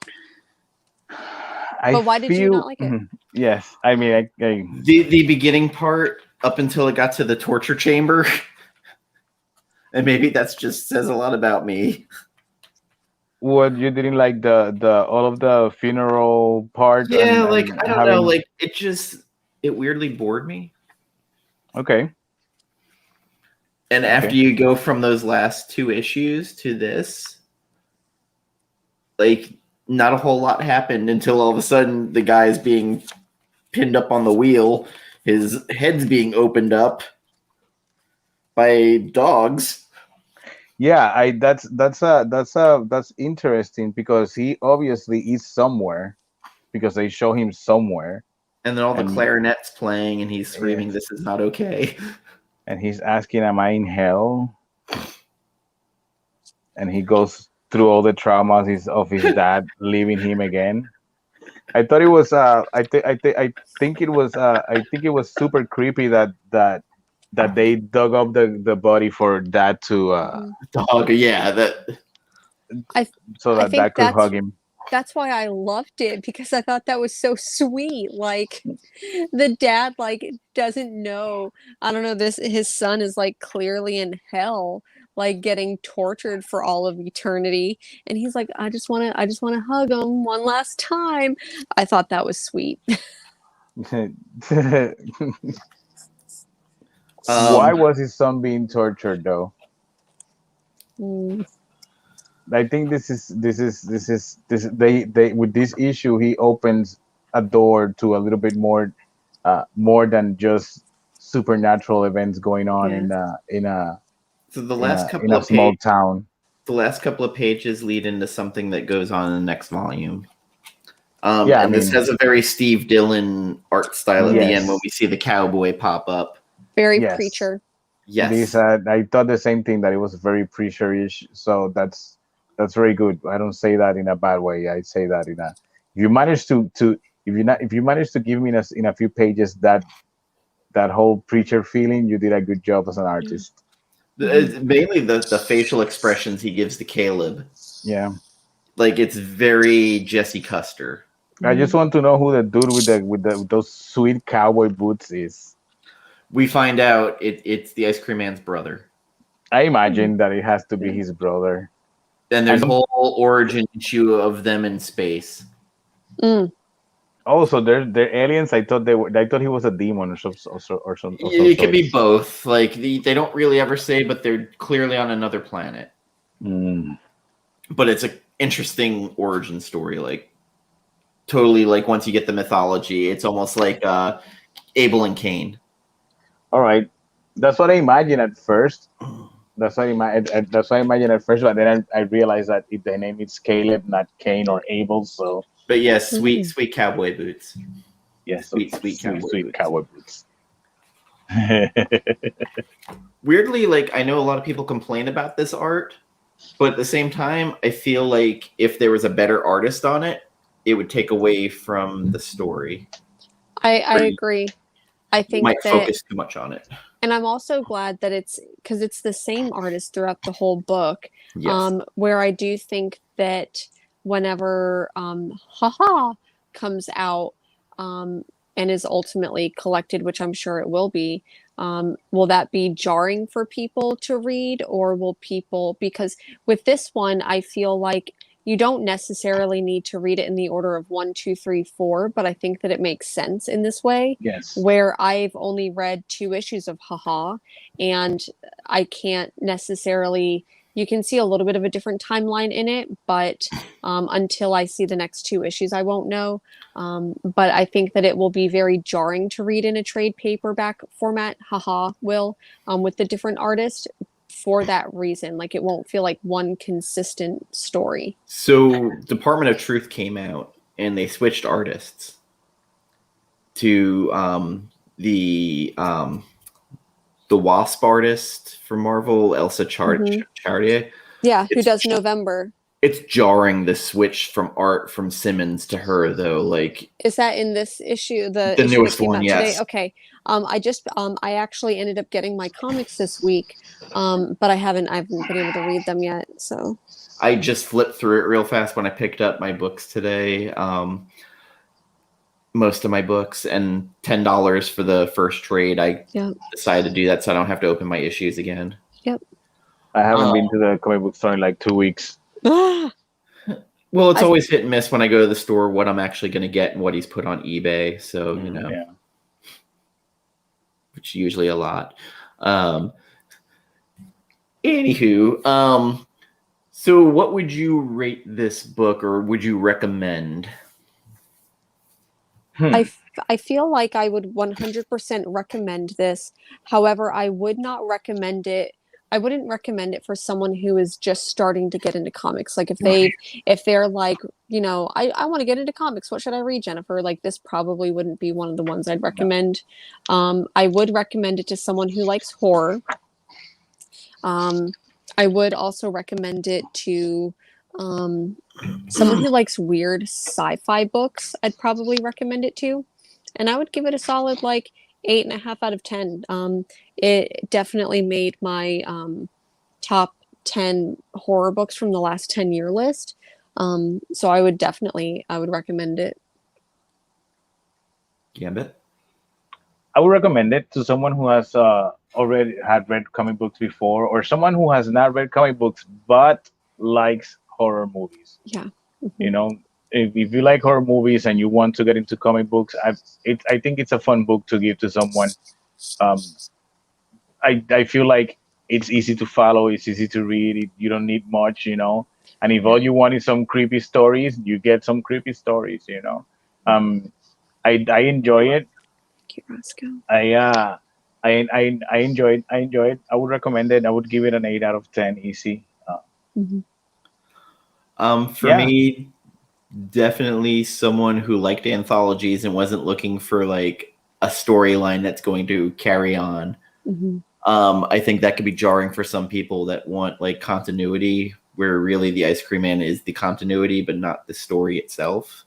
But why did you not like it? Yes, I mean, the beginning part up until it got to the torture chamber, and maybe that's just says a lot about me. What, you didn't like the all of the funeral part? Yeah, I don't know, like it weirdly bored me. Okay. And after you go from those last 2 issues to this, like, not a whole lot happened until all of a sudden the guy's being pinned up on the wheel, his head's being opened up by dogs. Yeah, that's interesting because he obviously is somewhere, because they show him somewhere, And then all the and clarinets playing, and he's screaming, yes, "This is not okay." and he's asking, "Am I in hell?" And he goes through all the traumas of his dad leaving him again. I thought it was I think it was super creepy that they dug up the body for dad to Mhm. Dog, yeah, that. I so I that think dad could hug him. that's why I loved it because I thought that was so sweet. Like the dad like doesn't know. I don't know, this his son is like clearly in hell, like getting tortured for all of eternity. And he's like, I just wanna hug him one last time. I thought that was sweet. Why Um, was his son being tortured though? Mm, I think this they with this issue he opens a door to a little bit more than just supernatural events going on yeah. so the last in couple a of small town. the last couple of pages lead into something that goes on in the next volume. Yeah, I And this mean, has a very Steve Dillon art style at the end when yes, we see the cowboy pop up. Very yes. preacher. This Yes. I thought the same thing that it was very preacher-ish, so that's very good. I don't say that in a bad way. I say that in a if you manage to if you manage to give me in a few pages that whole preacher feeling, you did a good job as an Yeah. artist. Mhm. It's mainly the facial expressions he gives to Caleb. Yeah. Like it's very Jesse Custer. I just Mm. want to know who the dude with those sweet cowboy boots is. We find out it's the ice cream man's brother. I Mm. imagine that it has to be Yeah. his brother. And I there's a don't. whole origin issue of them in space. Mm. Also, they're aliens. I thought they were. I thought he was a demon or some It could sort. be both. Like they don't really ever say, but they're clearly on another planet. Mm. But it's an interesting origin story. Like totally, like once you get the mythology, it's almost like Abel and Cain. All right, that's what I imagined at first. That's what I imagined at first, but then I realized that if the name is Caleb, not Cain or Abel, so But yes, sweet, Mm. sweet cowboy boots. yes, so Sweet, sweet sweet, cowboy sweet boots. cowboy boots. Weirdly, like I know a lot of people complain about this art, but at the same time, I feel like if there was a better artist on it, it would take away from the story. I agree. I You think might that, focus too much on it. and I'm also glad that it's because it's the same artist throughout the whole book. Yes. Where I do think that whenever Haha comes out and is ultimately collected, which I'm sure it will be, will that be jarring for people to read, or will people, because with this one, I feel like you don't necessarily need to read it in the order of one, two, three, four, but I think that it makes sense in this way, Yes. where I've only read 2 issues of Haha, and I can't necessarily. You can see a little bit of a different timeline in it, but until I see the next 2 issues, I won't know. But I think that it will be very jarring to read in a trade paperback format. Haha, will with the different artists for that reason. Like it won't feel like one consistent story. So Department of Truth came out and they switched artists to the Wasp artist for Marvel, Elsa Mhm. Chartier. Yeah, who It's does November? it's jarring the switch from art from Simmons to her though. Like Is that in this issue, the the issue that newest came one, out today? yes. Okay. I actually ended up getting my comics this week, but I haven't been able to read them yet. So I just flipped through it real fast when I picked up my books today. Most of my books and $10 for the first trade. I yeah, decided to do that so I don't have to open my issues again. yep. I haven't Um, been to the comic book store in like 2 weeks. Ah, well, it's I always hit and miss when I go to the store what I'm actually going to get and what he's put on eBay. So, you know, Yeah. which is usually a lot. Anywho, so what would you rate this book or would you recommend? Hmm. I feel like I would 100% recommend this. However, I would not recommend it I wouldn't recommend it for someone who is just starting to get into comics. Like if they're like, you know, I want to get into comics. What should I read, Jennifer? Like this probably wouldn't be one of the ones I'd recommend. I would recommend it to someone who likes horror. I would also recommend it to someone who likes weird sci-fi books. I'd probably recommend it to, and I would give it a solid like 8.5 out of 10. It definitely made my top 10 horror books from the last 10-year list. So I would recommend it. Gambit? I would recommend it to someone who has already had read comic books before, or someone who has not read comic books but likes horror movies. Yeah. You know, if you like horror movies and you want to get into comic books, I think it's a fun book to give to someone. I feel like it's easy to follow, it's easy to read. You don't need much, you know. And if all you want is some creepy stories, you get some creepy stories, you know. I enjoy it. Thank you, Roscoe. I enjoy it. I would recommend it. I would give it an 8 out of 10, easy. For me, definitely someone who liked anthologies and wasn't looking for like a storyline that's going to carry on. I think that could be jarring for some people that want like continuity, where really the Ice Cream Man is the continuity, but not the story itself.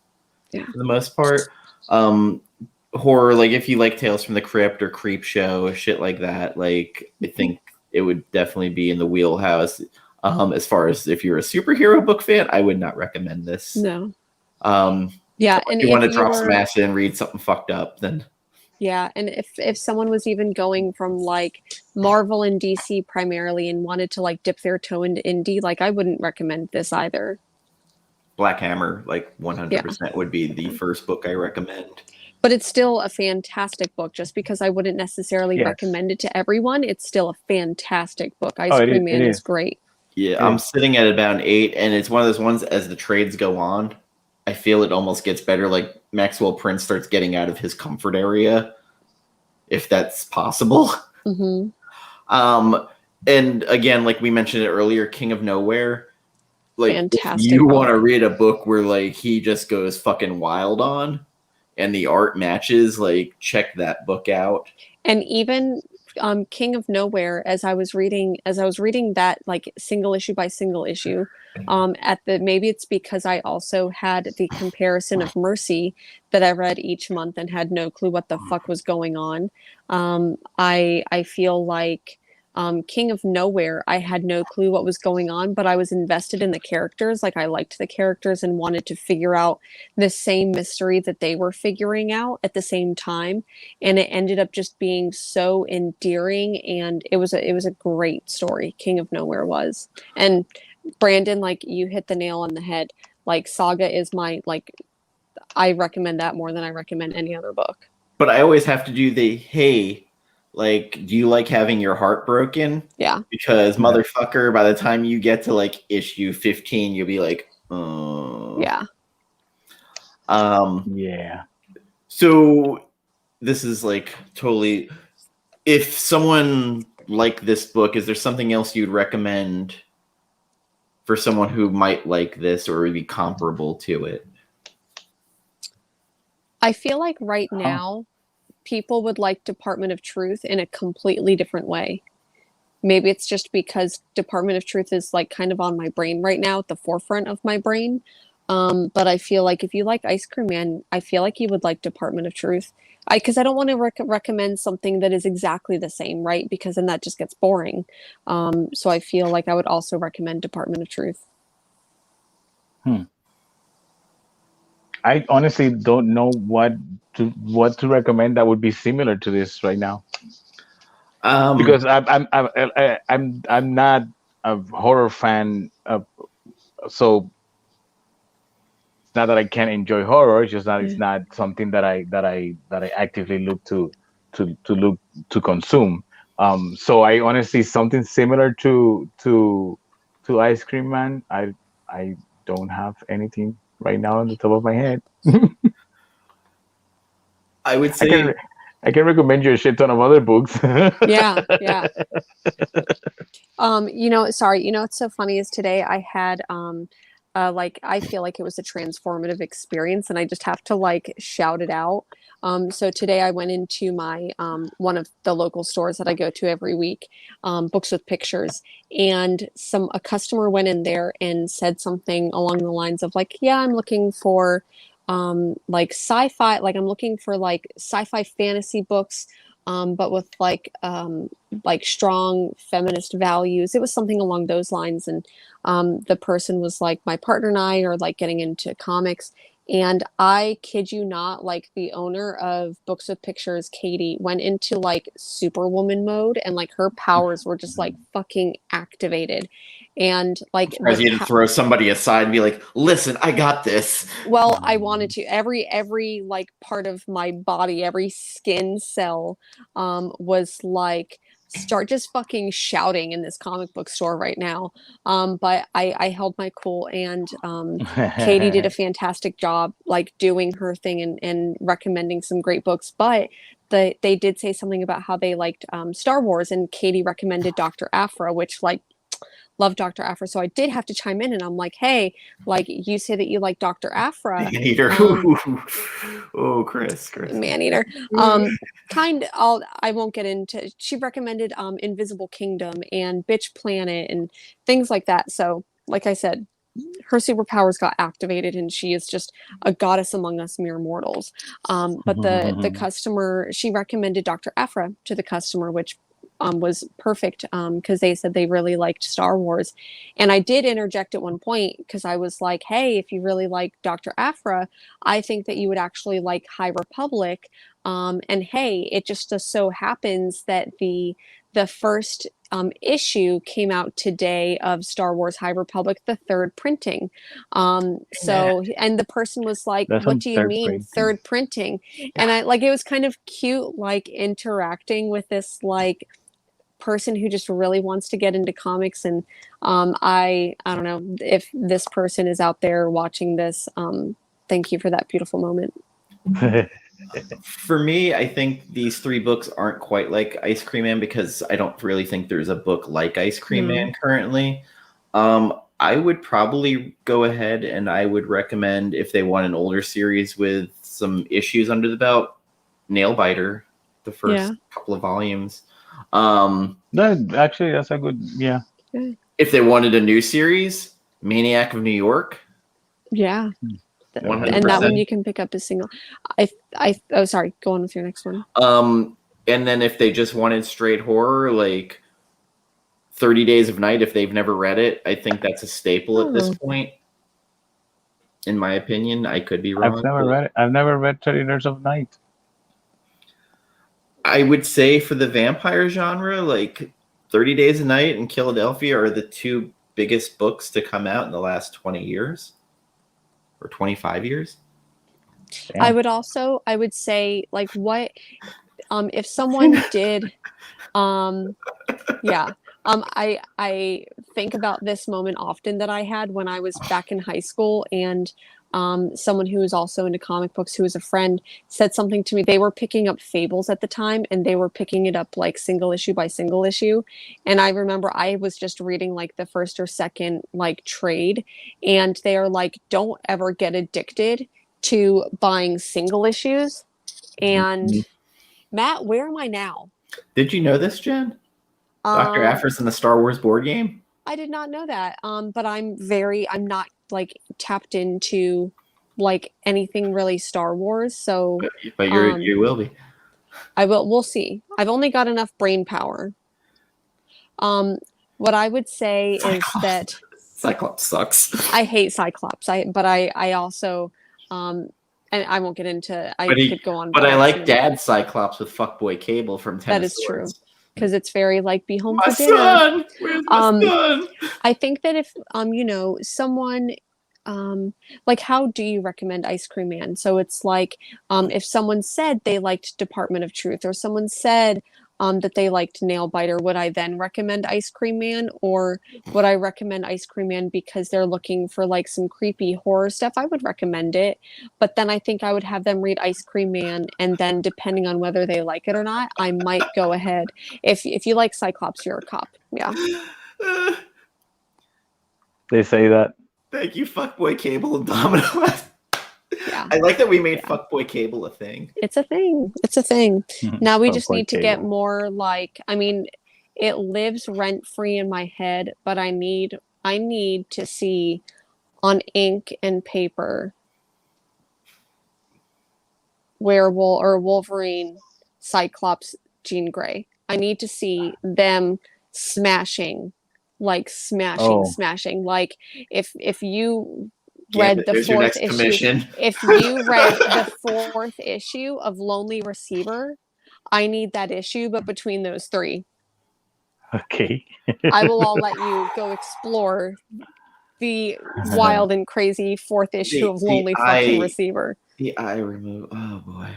Yeah. For the most part. Horror, like if you like Tales from the Crypt or Creep Show, shit like that, like I think it would definitely be in the wheelhouse. As far as if you're a superhero book fan, I would not recommend this. No. Yeah, and if you want to drop some acid and read something fucked up, then yeah, and if someone was even going from like Marvel and DC primarily and wanted to like dip their toe into indie, like I wouldn't recommend this either. Black Hammer, like 100% would be the first book I recommend. But it's still a fantastic book. Just because I wouldn't necessarily recommend it to everyone, it's still a fantastic book. Ice Cream Man is great. Yeah, I'm sitting at about an 8, and it's one of those ones as the trades go on, I feel it almost gets better. Like Maxwell Prince starts getting out of his comfort area, if that's possible. And again, like we mentioned it earlier, King of Nowhere. Like fantastic. If you want to read a book where like he just goes fucking wild on, and the art matches, like check that book out. And even King of Nowhere, as I was reading that like single issue by single issue, maybe it's because I also had the comparison of Mercy that I read each month and had no clue what the fuck was going on. I feel like King of Nowhere, I had no clue what was going on, but I was invested in the characters. Like I liked the characters and wanted to figure out the same mystery that they were figuring out at the same time. And it ended up just being so endearing, and it was a great story. King of Nowhere was. And Brandon, like you hit the nail on the head. Like Saga is I recommend that more than I recommend any other book. But I always have to do like, do you like having your heart broken? Yeah. Because motherfucker, by the time you get to like issue 15, you'll be like, yeah. Yeah. So this is like totally, if someone liked this book, is there something else you'd recommend for someone who might like this or be comparable to it? I feel like right now, people would like Department of Truth in a completely different way. Maybe it's just because Department of Truth is like kind of on my brain right now, at the forefront of my brain. But I feel like if you like Ice Cream Man, I feel like you would like Department of Truth. Because I don't want to recommend something that is exactly the same, right? Because then that just gets boring. So I feel like I would also recommend Department of Truth. I honestly don't know what to recommend that would be similar to this right now. Because I'm not a horror fan, so it's not that I can't enjoy horror. It's just that it's not something that I actively look to consume. So I honestly, something similar to Ice Cream Man, I don't have anything right now on the top of my head. I would say I can recommend you a shit ton of other books. Yeah, yeah. Sorry, what's so funny is today I had like I feel like it was a transformative experience and I just have to like shout it out. So today I went into my one of the local stores that I go to every week, Books with Pictures, and a customer went in there and said something along the lines of like, yeah, I'm looking for like sci-fi, like I'm looking for like sci-fi fantasy books, but with like strong feminist values. It was something along those lines. And the person was like, my partner and I are like getting into comics. And I kid you not, like the owner of Books with Pictures, Katie, went into like superwoman mode and like her powers were just like fucking activated. And like As you to throw somebody aside and be like, listen, I got this. well, I wanted to. Every like part of my body, every skin cell was like start just fucking shouting in this comic book store right now. But I held my cool, and Katie did a fantastic job like doing her thing and recommending some great books. But they did say something about how they liked Star Wars, and Katie recommended Dr. Aphra, which like love Dr. Aphra. So I did have to chime in and I'm like, hey, like you say that you like Dr. Aphra. Man-eater. Oh, Chris. Man-eater. I won't get into, she recommended Invisible Kingdom and Bitch Planet and things like that. So like I said, her superpowers got activated and she is just a goddess among us mere mortals. But the customer, she recommended Dr. Aphra to the customer, which was perfect because they said they really liked Star Wars. And I did interject at one point because I was like, hey, if you really like Dr. Aphra, I think that you would actually like High Republic. And hey, it just so happens that the first issue came out today of Star Wars High Republic, the third printing. So, and the person was like, That's what some do you third mean printing. third printing? And I like, it was kind of cute, like interacting with this like person who just really wants to get into comics. And I don't know if this person is out there watching this. Thank you for that beautiful moment. For me, I think these three books aren't quite like Ice Cream Man because I don't really think there's a book like Ice Cream Man currently. I would probably go ahead and I would recommend, if they want an older series with some issues under the belt, Nailbiter, the first couple of volumes. That's a good, yeah. If they wanted a new series, Maniac of New York. Yeah. 100%. And that one you can pick up as single. Oh, sorry. Go on with your next one. And then if they just wanted straight horror, like 30 Days of Night, if they've never read it, I think that's a staple at this point. In my opinion, I could be wrong. I've never read it. I've never read 30 Days of Night. I would say for the vampire genre, like 30 Days of Night and Philadelphia are the two biggest books to come out in the last 20 years or 25 years. Damn. I would say like what if someone did I think about this moment often that I had when I was back in high school, and someone who was also into comic books, who was a friend, said something to me. They were picking up Fables at the time, and they were picking it up like single issue by single issue. And I remember I was just reading like the first or second like trade, and they are like, don't ever get addicted to buying single issues. And Matt, where am I now? Did you know this, Jen? Dr. Aphra's in the Star Wars board game? I did not know that. But I'm not like tapped into like anything really Star Wars. So but you will be. We'll see. I've only got enough brain power. What I would say is that Cyclops sucks. I hate Cyclops. I also and I won't get into could go on. But I like Dad Cyclops with Fuckboy Cable from Tennis. That is true. Because it's very like be home my for dinner. Son! Where's my son? I think that if someone like, how do you recommend Ice Cream Man? So it's like if someone said they liked Department of Truth, or someone said that they liked Nail Biter, would I then recommend Ice Cream Man, or would I recommend Ice Cream Man because they're looking for like some creepy horror stuff? I would recommend it, but then I think I would have them read Ice Cream Man, and then depending on whether they like it or not, I might go ahead. If you like Cyclops, you're a cop. Yeah. They say that. Thank you, Fuckboy Cable and Domino. Yeah. I like that we made Fuckboy Cable a thing. It's a thing. It's a thing. Now we just Fuckboy need to get Cable. more like, I mean, it lives rent free in my head, but I need to see on ink and paper Werewolf or Wolverine, Cyclops, Jean Grey. I need to see them smashing. Like smashing. Like if you read Gambit, the there's your fourth next issue, commission. if you read the fourth issue of Lonely Receiver, I need that issue, but between those three. Okay. I will all let you go explore the wild and crazy fourth issue of Lonely fucking Receiver. The eye remove. Oh boy.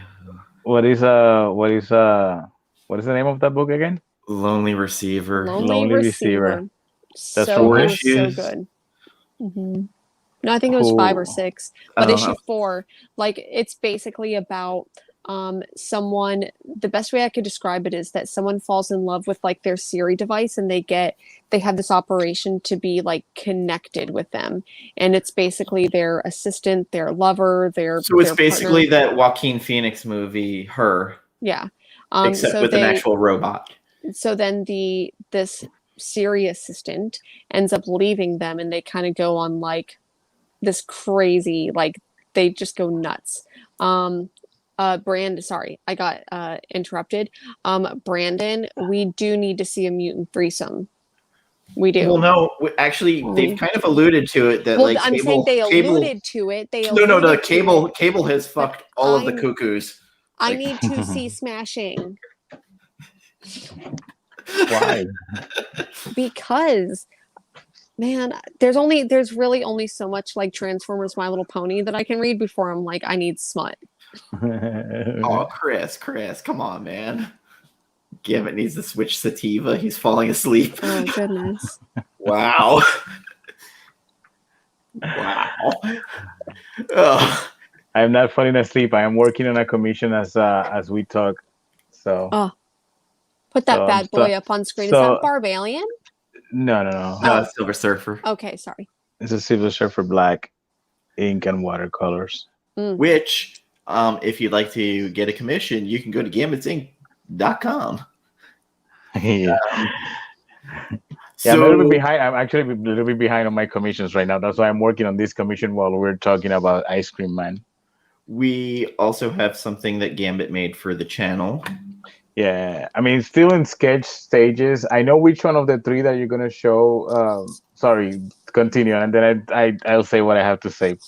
What is the name of that book again? Lonely Receiver. Lonely Receiver. That's So from it was so issues. good. No, I think it was 5 or 6. But issue 4, like it's basically about someone. The best way I could describe it is that someone falls in love with like their Siri device, and they have this operation to be like connected with them, and it's basically their assistant, their lover, So it's their basically partner. that Joaquin Phoenix movie, Her, Yeah. except So with an actual robot. So then this Siri assistant ends up leaving them, and they kind of go on like this crazy, like they just go nuts. Sorry, I got interrupted. Brandon, we do need to see a mutant threesome. We do. Well, no, actually, they've kind of alluded to it that like I'm saying they alluded to it. No, Cable has fucked all of the cuckoos. I need to see smashing. Why? Because man, there's really only so much like Transformers My Little Pony that I can read before I'm like, I need smut. Oh, Chris, come on, man. Gambit needs to switch sativa. He's falling asleep. Oh goodness. Wow. Wow. Oh. I am not falling asleep. I am working on a commission as we talk. So put that bad boy up on screen. Is that Barbalian? No. No, it's Silver Surfer. Okay, sorry. It's a Silver Surfer black ink and watercolors. Which, if you'd like to get a commission, you can go to gambitsink.com. Yeah. I'm a little bit behind. I'm actually a little bit behind on my commissions right now. That's why I'm working on this commission while we're talking about Ice Cream Man. We also have something that Gambit made for the channel. Yeah, I mean, it's still in sketch stages. I know which one of the 3 that you're gonna show. Sorry, continue, and then I'll say what I have to say.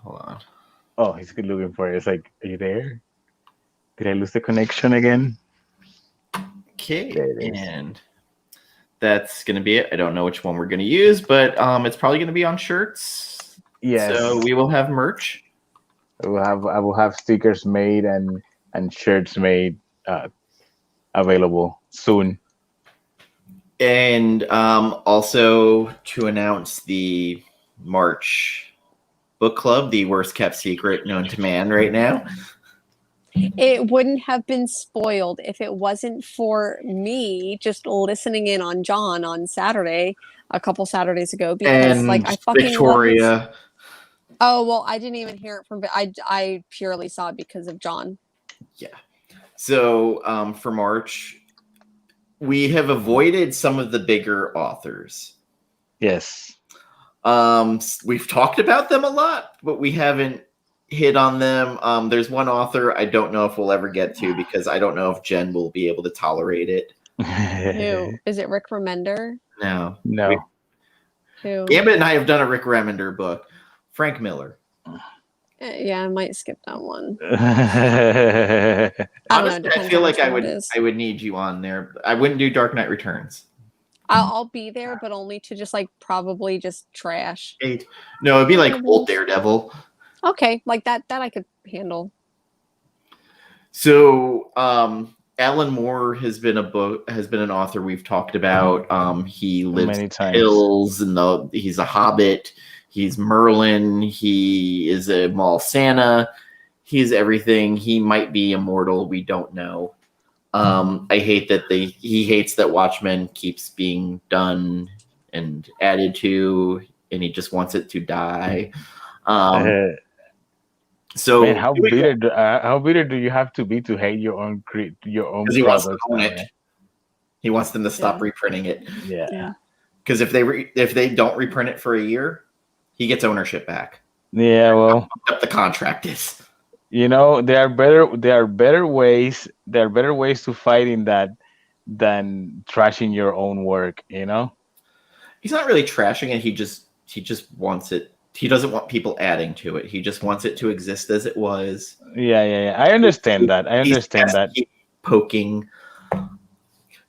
Hold on. Oh, he's good looking for it. It's like, are you there? Did I lose the connection again? Okay, and that's gonna be it. I don't know which one we're gonna use, but it's probably gonna be on shirts. Yes. So we will have merch. I will have stickers made and shirts made available soon. And also to announce the March book club, the worst kept secret known to man right now. It wouldn't have been spoiled if it wasn't for me just listening in on John on Saturday, a couple Saturdays ago, because and like I fucking Victoria. love his... Oh well, I didn't even hear it from. I purely saw it because of John. Yeah. So for March, we have avoided some of the bigger authors. Yes. We've talked about them a lot, but we haven't hit on them. There's one author I don't know if we'll ever get to because I don't know if Jen will be able to tolerate it. Who is it? Rick Remender? No. Who? Gambit and I have done a Rick Remender book. Frank Miller. Yeah, I might skip that one. Honestly, I feel like I would need you on there. I wouldn't do Dark Knight Returns. I'll be there, but only to just like probably just trash. No, it'd be like Old Daredevil. Okay, like that I could handle. So Alan Moore has been an author we've talked about. He lives Many in times. hills, and he's a hobbit. He's Merlin. He is a mall Santa. He's everything. He might be immortal. We don't know. I hate that he hates that Watchmen keeps being done and added to, and he just wants it to die. So Man, how bitter do you have to be to hate your own because he wants to products own now, it. man? He wants them to stop reprinting it. Yeah. Because if they don't reprint it for a year, he gets ownership back. Yeah, well, Up the contract is. there are better ways to fighting that than trashing your own work, He's not really trashing it. He just wants it. He doesn't want people adding to it. He just wants it to exist as it was. Yeah. I understand that. Keep poking.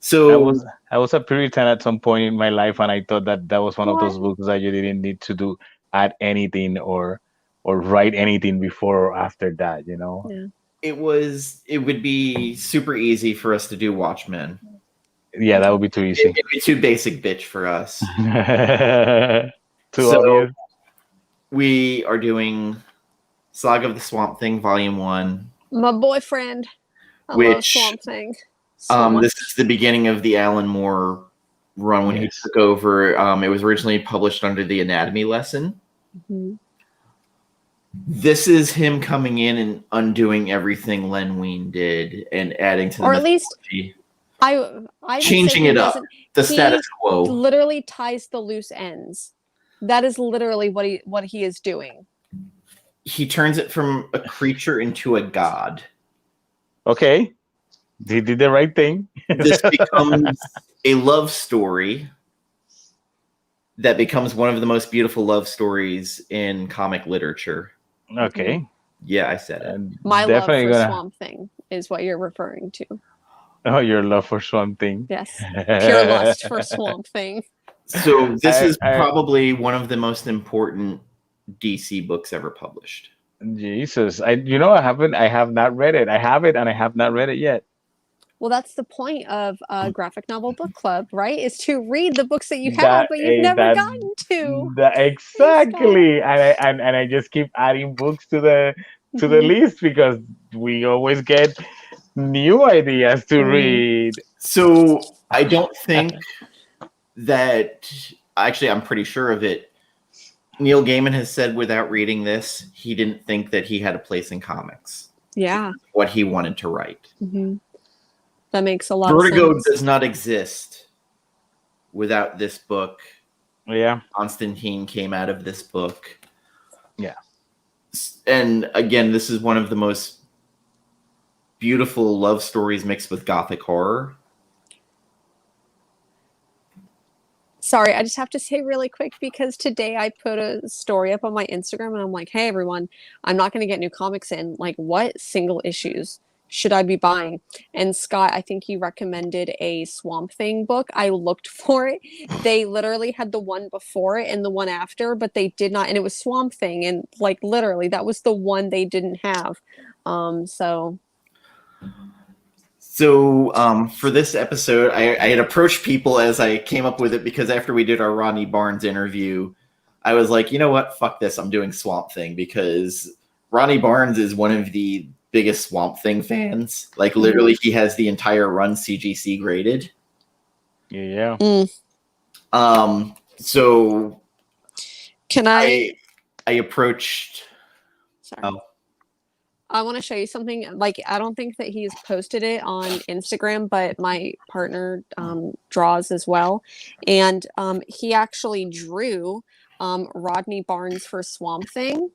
So I was a Puritan at some point in my life, and I thought that was one of those books that you didn't need to add anything or write anything before or after that, Yeah. It would be super easy for us to do Watchmen. Yeah, that would be too easy. It'd be too basic bitch for us. Too obvious. We are doing Saga of the Swamp Thing, Volume 1. My boyfriend. I love Swamp Thing. This is the beginning of the Alan Moore run when he took over. It was originally published under the Anatomy lesson. Mm-hmm. This is him coming in and undoing everything Len Wein did and adding to the or at least I changing it up. The status quo. Literally ties the loose ends. That is literally what he is doing. He turns it from a creature into a god. Okay. He did the right thing. This becomes a love story that becomes one of the most beautiful love stories in comic literature. Okay. Yeah, I said it. My love for Swamp Thing is what you're referring to. Oh, your love for Swamp Thing. Yes. Pure lust for Swamp Thing. So this is probably one of the most important DC books ever published. Jesus. I have not read it. I have it and I have not read it yet. Well, that's the point of a graphic novel book club, right? Is to read the books that you have, but you've never gotten to. Exactly. And I just keep adding books to the list because we always get new ideas to read. So I don't think that, actually, I'm pretty sure of it. Neil Gaiman has said without reading this, he didn't think that he had a place in comics. Yeah. What he wanted to write. Mm-hmm. That makes a lot of sense. Vertigo does not exist without this book. Yeah. Constantine came out of this book. Yeah. And again, this is one of the most beautiful love stories mixed with gothic horror. Sorry, I just have to say really quick because today I put a story up on my Instagram and I'm like, hey, everyone, I'm not going to get new comics in. Like, what single issues should I be buying? And Scott, I think you recommended a Swamp Thing book. I looked for it. They literally had the one before it and the one after, but they did not. And it was Swamp Thing. And like, literally, that was the one they didn't have. So for this episode, I had approached people as I came up with it because after we did our Rodney Barnes interview, I was like, you know what? Fuck this. I'm doing Swamp Thing because Rodney Barnes is one of the biggest Swamp Thing fans. Like literally he has the entire run CGC graded. Yeah. So can I approached I want to show you something. Like, I don't think that he's posted it on Instagram, but my partner draws as well. And he actually drew Rodney Barnes for Swamp Thing.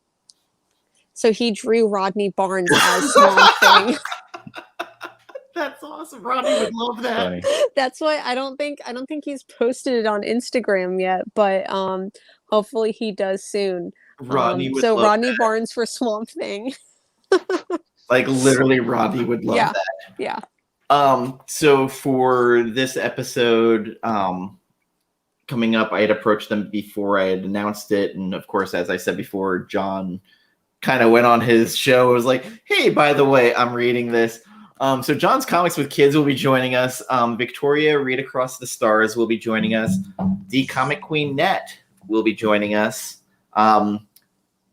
So he drew Rodney Barnes as Swamp Thing. That's awesome. Rodney would love that. Funny. That's why I don't think he's posted it on Instagram yet, but hopefully he does soon. Rodney would so love Rodney that. Barnes for Swamp Thing. Like literally Rodney would love that. Yeah. So for this episode coming up, I had approached them before I had announced it, and of course, as I said before, John kind of went on his show. It was like, hey, by the way, I'm reading this. So John's Comics with Kids will be joining us. Victoria Read Across the Stars will be joining us. The Comic Queen Net will be joining us.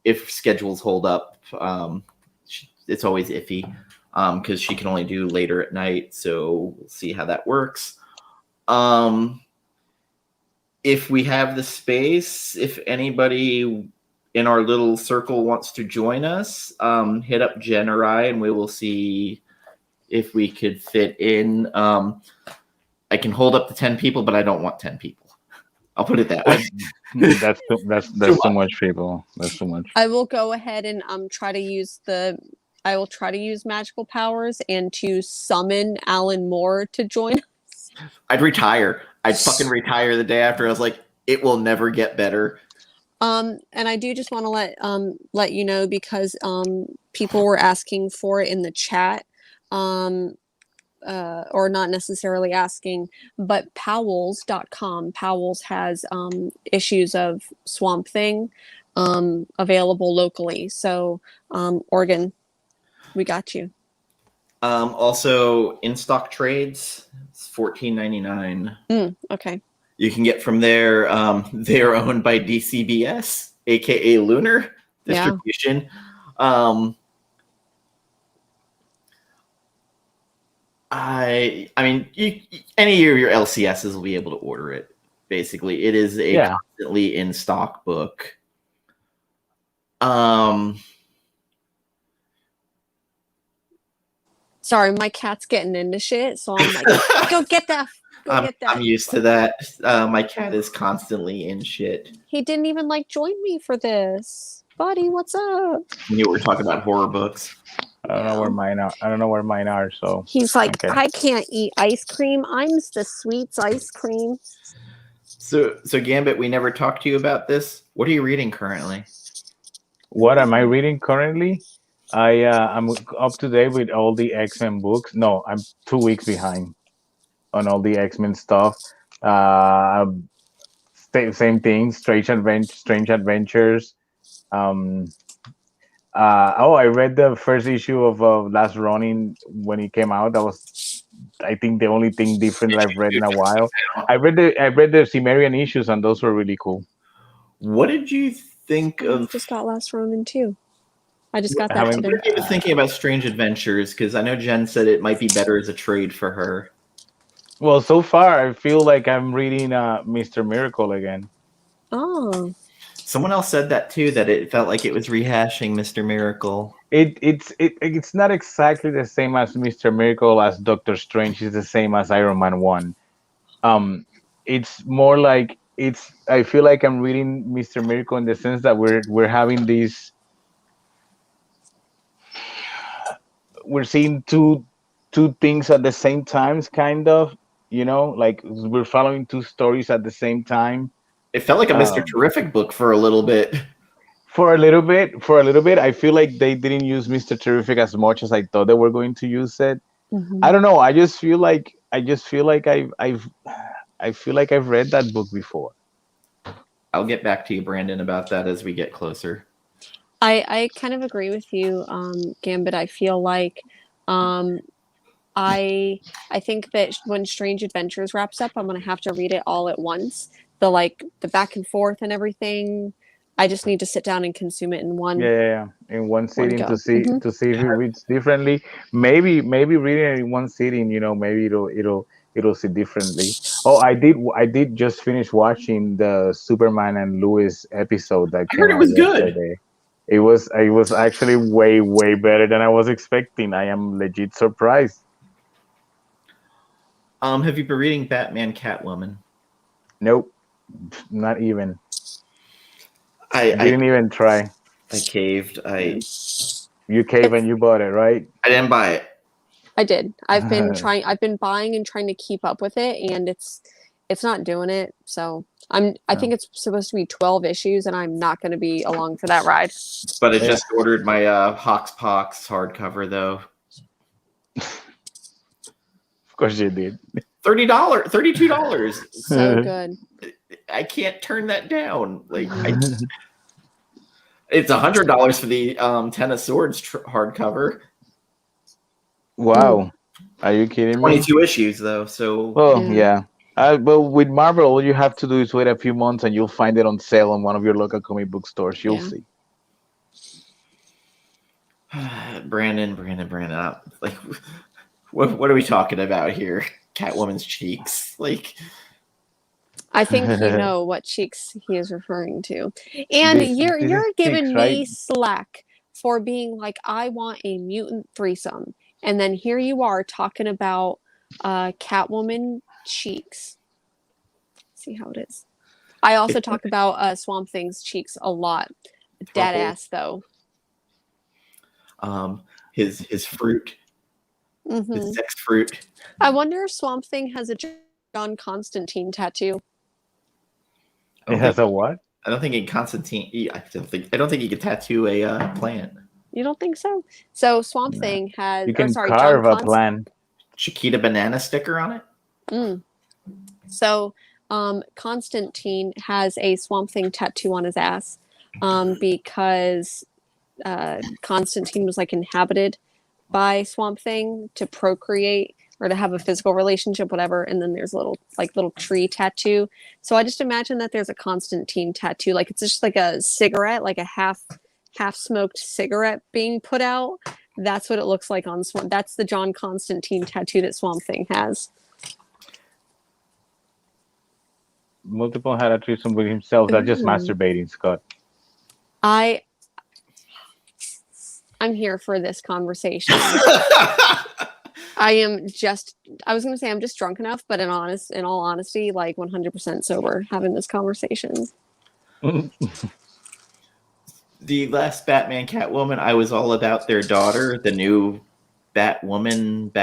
If schedules hold up, it's always iffy because she can only do later at night. So we'll see how that works. If we have the space, if anybody in our little circle wants to join us, hit up Jen or I, and we will see if we could fit in. I can hold up to 10 people, but I don't want 10 people. I'll put it that way. That's too much people. That's too much. I will go ahead and try to use magical powers and to summon Alan Moore to join us. I'd retire. I'd fucking retire the day after. I was like, it will never get better. And I do just want to let you know, because people were asking for it in the chat, or not necessarily asking, but Powell's.com. Powell's has issues of Swamp Thing available locally. So Oregon, we got you. Also, in stock trades, it's $14.99. Okay. You can get from there. They're owned by DCBS, aka Lunar Distribution. Yeah. I mean, any of your LCSs will be able to order it. Basically, it is a constantly in stock book. Sorry, my cat's getting into shit, so I'm like, go get that. I'm used to that. My cat is constantly in shit. He didn't even join me for this. Buddy, what's up? You were talking about horror books. I don't know where mine are. So he's like, okay. I can't eat ice cream. I'm the sweets ice cream. So Gambit, we never talked to you about this. What are you reading currently? What am I reading currently? I'm up to date with all the X-Men books. No, I'm 2 weeks behind on all the X-Men stuff. Same thing. Strange Adventures. I read the first issue of Last Ronin when it came out. That was, I think, the only thing different that I've read in a while. I read the Cimmerian issues, and those were really cool. What did you think of? I just got Last Ronin too. I just got that today. What were you thinking about Strange Adventures? Because I know Jen said it might be better as a trade for her. Well, so far I feel like I'm reading Mr. Miracle again. Oh. Someone else said that too, that it felt like it was rehashing Mr. Miracle. It's not exactly the same as Mr. Miracle as Doctor Strange. It's the same as Iron Man 1. It's more like I feel like I'm reading Mr. Miracle in the sense that we're having these. We're seeing two things at the same time, kind of. Like we're following two stories at the same time. It felt like a Mr. Terrific book for a little bit. For a little bit, I feel like they didn't use Mr. Terrific as much as I thought they were going to use it. Mm-hmm. I don't know. I just feel like I've read that book before. I'll get back to you, Brandon, about that as we get closer. I kind of agree with you, Gambit. I feel like I think that when Strange Adventures wraps up, I'm going to have to read it all at once. The back and forth and everything. I just need to sit down and consume it in one. Yeah, in one sitting to see if it reads differently. Maybe reading it in one sitting, maybe it'll see differently. Oh, I did just finish watching the Superman and Lois episode that came out yesterday. It was actually way better than I was expecting. I am legit surprised. Have you been reading Batman Catwoman? Nope, not even. I didn't even try. I caved. You caved and you bought it, right? I didn't buy it. I did. I've been buying and trying to keep up with it, and it's not doing it. So I think it's supposed to be 12 issues, and I'm not going to be along for that ride. But I just ordered my Hox Pox hardcover, though. Of course you did. $32. So good. I can't turn that down. It's $100 for the Ten of Swords hardcover. Wow. Are you kidding me? 22 issues though, so Well, yeah. Well, with Marvel, all you have to do is wait a few months, and you'll find it on sale on one of your local comic book stores. You'll see. Brandon. Like, what are we talking about here? Catwoman's cheeks, like. I think you know what cheeks he is referring to, and you're giving cheeks, me right? slack for being like, I want a mutant threesome, and then here you are talking about Catwoman cheeks. See how it is. I also talk about Swamp Thing's cheeks a lot. Dead ass though. His fruit, his sex fruit. I wonder if Swamp Thing has a John Constantine tattoo. It has a what? I don't think I don't think he could tattoo a plant. You don't think so? So Swamp Thing has. You can carve a plant. Chiquita banana sticker on it. So Constantine has a Swamp Thing tattoo on his ass because Constantine was like inhabited by Swamp Thing to procreate or to have a physical relationship, whatever. And then there's a little tree tattoo. So I just imagine that there's a Constantine tattoo. Like it's just like a cigarette, like a half smoked cigarette being put out. That's what it looks like on Swamp. That's the John Constantine tattoo that Swamp Thing has. Multiple had a threesome with himself. That's just masturbating, Scott. I'm here for this conversation. I was going to say I'm just drunk enough, but in all honesty, like 100% sober having this conversation. The last Batman Catwoman, I was all about their daughter, the new Batwoman,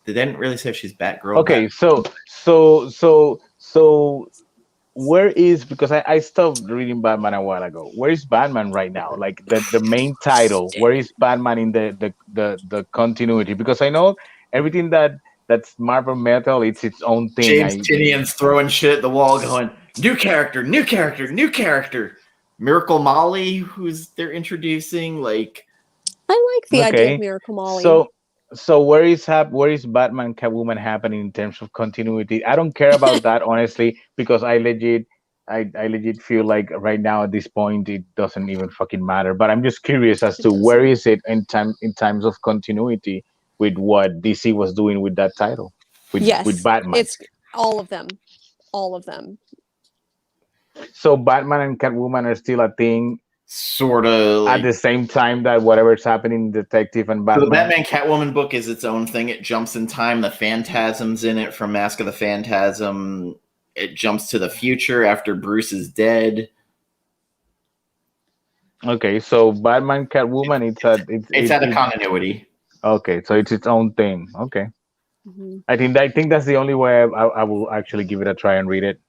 They didn't really say if she's Batgirl. Okay, so where is, because I stopped reading Batman a while ago. Where is Batman right now? Like the main title. Where is Batman in the continuity? Because I know everything that's Marvel Metal, it's its own thing. James Tinian's throwing shit at the wall, going new character. Miracle Molly, who's they're introducing, like. I like the idea of Miracle Molly. So where is Batman Catwoman happening in terms of continuity? I don't care about that honestly, because I legit feel like right now at this point it doesn't even fucking matter. But I'm just curious as to where is it in times of continuity with what DC was doing with that title, with Batman. It's all of them. So Batman and Catwoman are still a thing. Sort of at the same time that whatever's happening in Detective and Batman. So the Batman Catwoman book is its own thing. It jumps in time. The Phantasm's in it from Mask of the Phantasm. It jumps to the future after Bruce is dead. Okay, so Batman Catwoman, it's out of continuity. Okay, so it's its own thing. Okay, I think that's the only way I will actually give it a try and read it.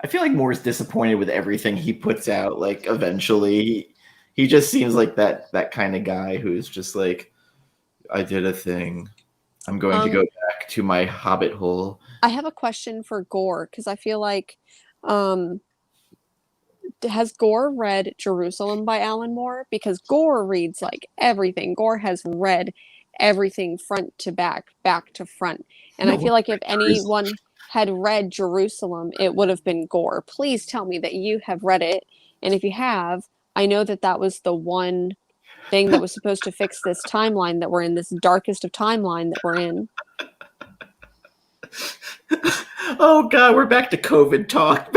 I feel like Moore's disappointed with everything he puts out. Like eventually, he just seems like that kind of guy who's just like, I did a thing. I'm going to go back to my hobbit hole. I have a question for Gore because I feel like, has Gore read Jerusalem by Alan Moore? Because Gore reads like everything. Gore has read everything front to back to front, and I feel like if anyone had read Jerusalem, it would have been Gore. Please tell me that you have read it. And if you have, I know that was the one thing that was supposed to fix this timeline that we're in, this darkest of timeline that we're in. Oh, God, we're back to COVID talk.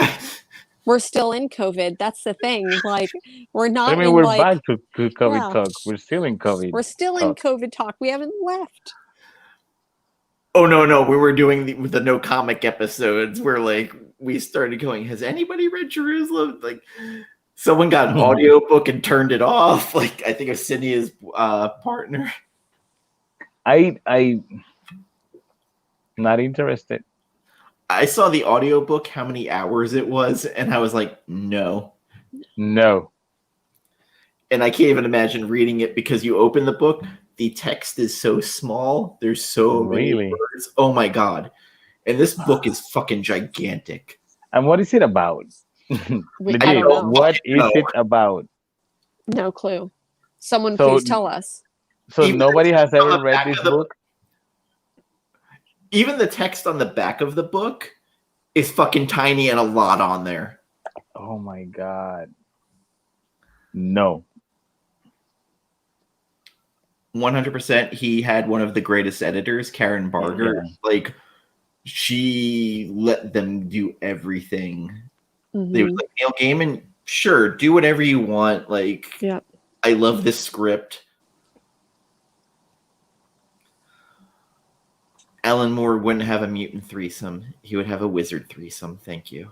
We're still in COVID. That's the thing. Like, we're not I mean, we're back to COVID talk. We're still in COVID. We're still in COVID talk. We haven't left. Oh, no. We were doing the no comic episodes where, like, we started going, has anybody read Jerusalem? Like, someone got an audiobook and turned it off. Like, I think it was Cynthia's partner. I not interested. I saw the audiobook, how many hours it was, and I was like, no. No. And I can't even imagine reading it because you open the book, the text is so small. There's so many words. Oh my God. And this book is fucking gigantic. And what is it about? I Legit, don't know. what is No. it about? No clue. Someone So- please tell us. So Even nobody has on ever the read back this of the- book? Even the text on the back of the book is fucking tiny and a lot on there. Oh my god. No. 100%. He had one of the greatest editors, Karen Barger. Yeah. Like, she let them do everything. They Mhm. was like, Neil Gaiman, sure, do whatever you want. Like, Yep. I love this script. Alan Moore wouldn't have a mutant threesome. He would have a wizard threesome. Thank you.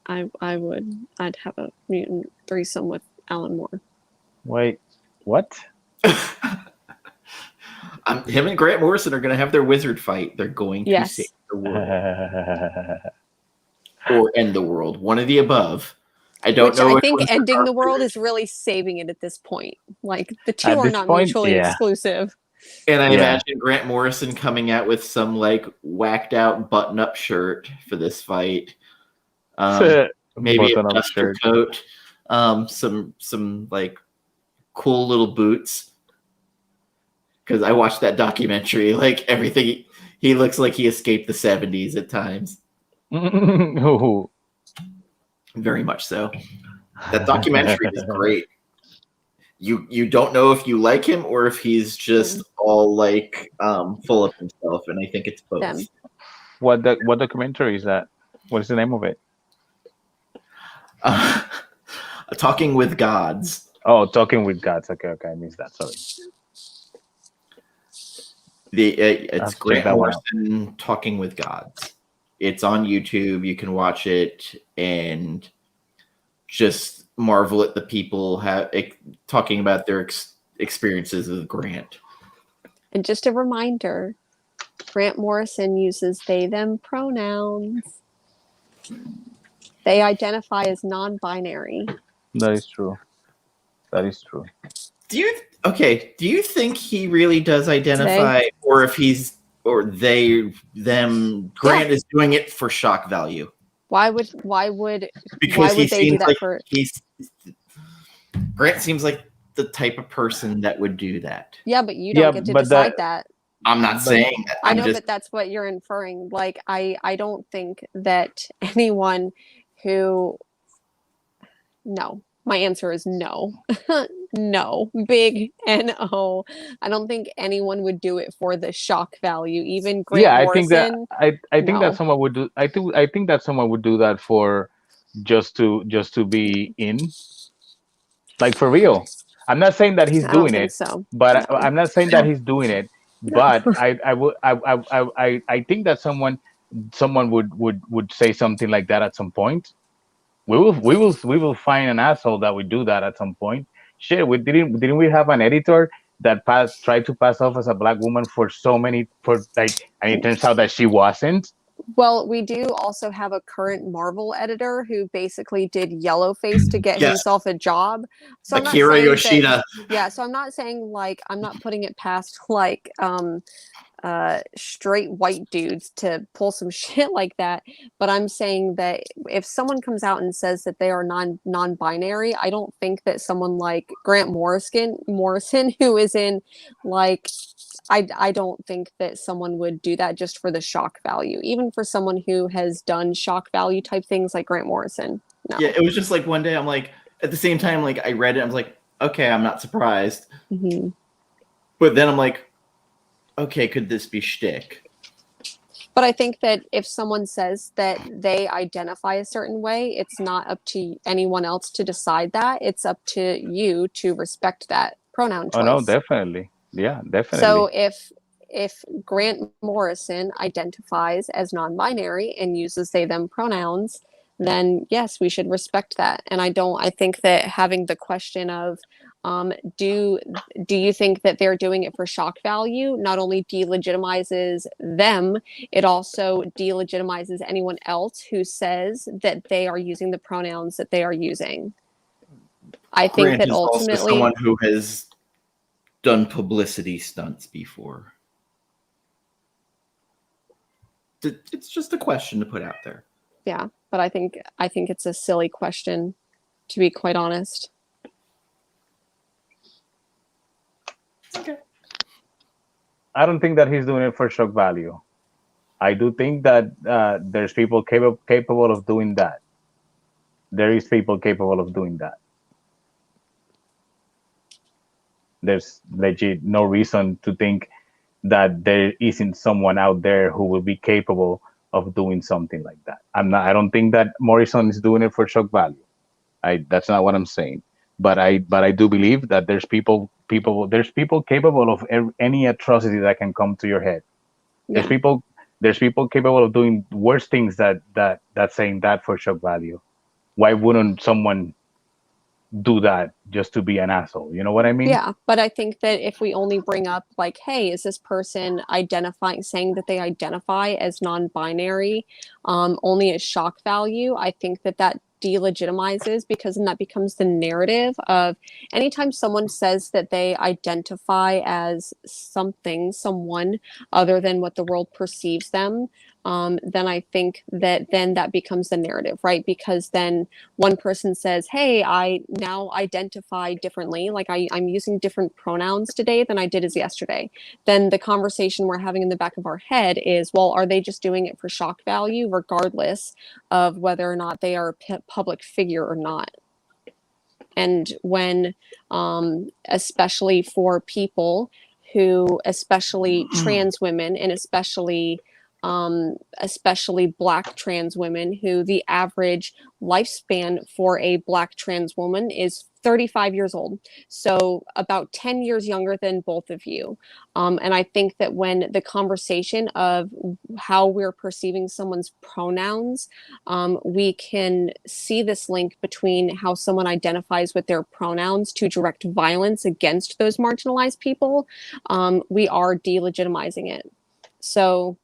I would. I'd have a mutant threesome with Alan Moore. Wait, what? Him and Grant Morrison are going to have their wizard fight. They're going to Yes. save the world. Or end the world. One of the above. I don't Which know. I which think one's ending the world darker. is really saving it at this point. Like the two At are this not point, mutually yeah. exclusive. And I Yeah. imagine Grant Morrison coming out with some like whacked out button up shirt for this fight. Maybe a Button-up duster shirt. coat. Some like cool little boots. Because I watched that documentary. Like everything, he looks like he escaped the 70s at times. Ooh. Very much so. That documentary is great. You don't know if you like him or if he's just all like full of himself, and I think it's both. Them. What documentary is that? What is the name of it? Talking with Gods. Oh, Talking with Gods. Okay, I missed that. Sorry. It's check Grant that one out. Morrison Talking with Gods. It's on YouTube. You can watch it and just marvel at the people talking about their experiences with Grant. And just a reminder, Grant Morrison uses they, them pronouns. They identify as non-binary. That is true. That is true. Do you think he really does identify, or if he's or they them? Grant is doing it for shock value. Why would Because why he would they do seems that like for? Grant seems like the type of person that would do that. Yeah, but you don't get to decide that. I'm not saying that. I know, but that's what you're inferring. Like, I don't think that anyone who. No, my answer is no. No, big No. I don't think anyone would do it for the shock value. Even Grant Morrison. I think that someone would do. I think that someone would do that for just to be in. Like for real. I'm not saying that he's I don't doing think it, so. but No. I'm not saying that he's doing it. But I think that someone would say something like that at some point. We will find an asshole that would do that at some point. Shit, didn't we have an editor that tried to pass off as a black woman and it turns out that she wasn't. Well, we do also have a current Marvel editor who basically did yellowface to get himself a job. So Akira Yoshida. So I'm not saying like I'm not putting it past like straight white dudes to pull some shit like that, but I'm saying that if someone comes out and says that they are non-binary, I don't think that someone like Grant Morrison who is in like I don't think that someone would do that just for the shock value, even for someone who has done shock value type things like Grant Morrison. No. Yeah, it was just like one day I'm like, at the same time, like I read it, I was like, okay, I'm not surprised. Mm-hmm. But then I'm like, okay, could this be shtick? But I think that if someone says that they identify a certain way, it's not up to anyone else to decide that. It's up to you to respect that pronoun choice. Oh no, definitely. Yeah, definitely. So if Grant Morrison identifies as non-binary and uses they them pronouns, then yes, we should respect that. And I think that having the question of do you think that they're doing it for shock value not only delegitimizes them, it also delegitimizes anyone else who says that they are using the pronouns that they are using. I think Grant that is ultimately also someone who has done publicity stunts before. It's just a question to put out there. Yeah. but I think it's a silly question, to be quite honest. Okay. I don't think that he's doing it for shock value. I do think that there's people capable of doing that. There is people capable of doing that. There's legit no reason to think that there isn't someone out there who will be capable of doing something like that. I don't think that Morrison is doing it for shock value. That's not what I'm saying. But I do believe that there's people capable of any atrocity that can come to your head. Yeah. There's people capable of doing worse things that's saying that for shock value. Why wouldn't someone do that just to be an asshole? You know what I mean? Yeah, but I think that if we only bring up like, hey, is this person saying that they identify as non-binary, only as shock value, I think that delegitimizes, because then that becomes the narrative of anytime someone says that they identify as someone other than what the world perceives them, then I think that then that becomes the narrative, right? Because then one person says, hey, I now identify differently, like I'm using different pronouns today than I did as yesterday. Then the conversation we're having in the back of our head is, well, are they just doing it for shock value, regardless of whether or not they are a public figure or not? And when, especially for people who, especially trans women, and especially Black trans women, who the average lifespan for a Black trans woman is 35 years old. So about 10 years younger than both of you. And I think that when the conversation of how we're perceiving someone's pronouns, we can see this link between how someone identifies with their pronouns to direct violence against those marginalized people. We are delegitimizing it. So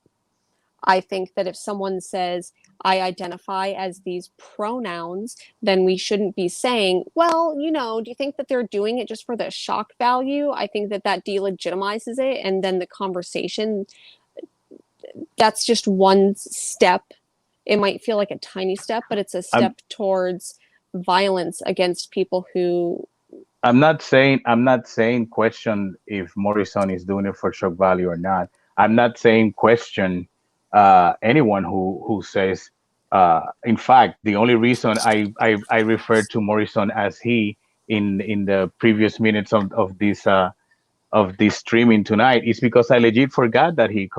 I think that if someone says, I identify as these pronouns, then we shouldn't be saying, well, do you think that they're doing it just for the shock value? I think that delegitimizes it. And then the conversation, that's just one step. It might feel like a tiny step, but it's a step towards violence against people who... I'm not saying question if Morrison is doing it for shock value or not. I'm not saying question anyone who says, in fact, the only reason I referred to Morrison as he in the previous minutes of this streaming tonight is because I legit forgot that he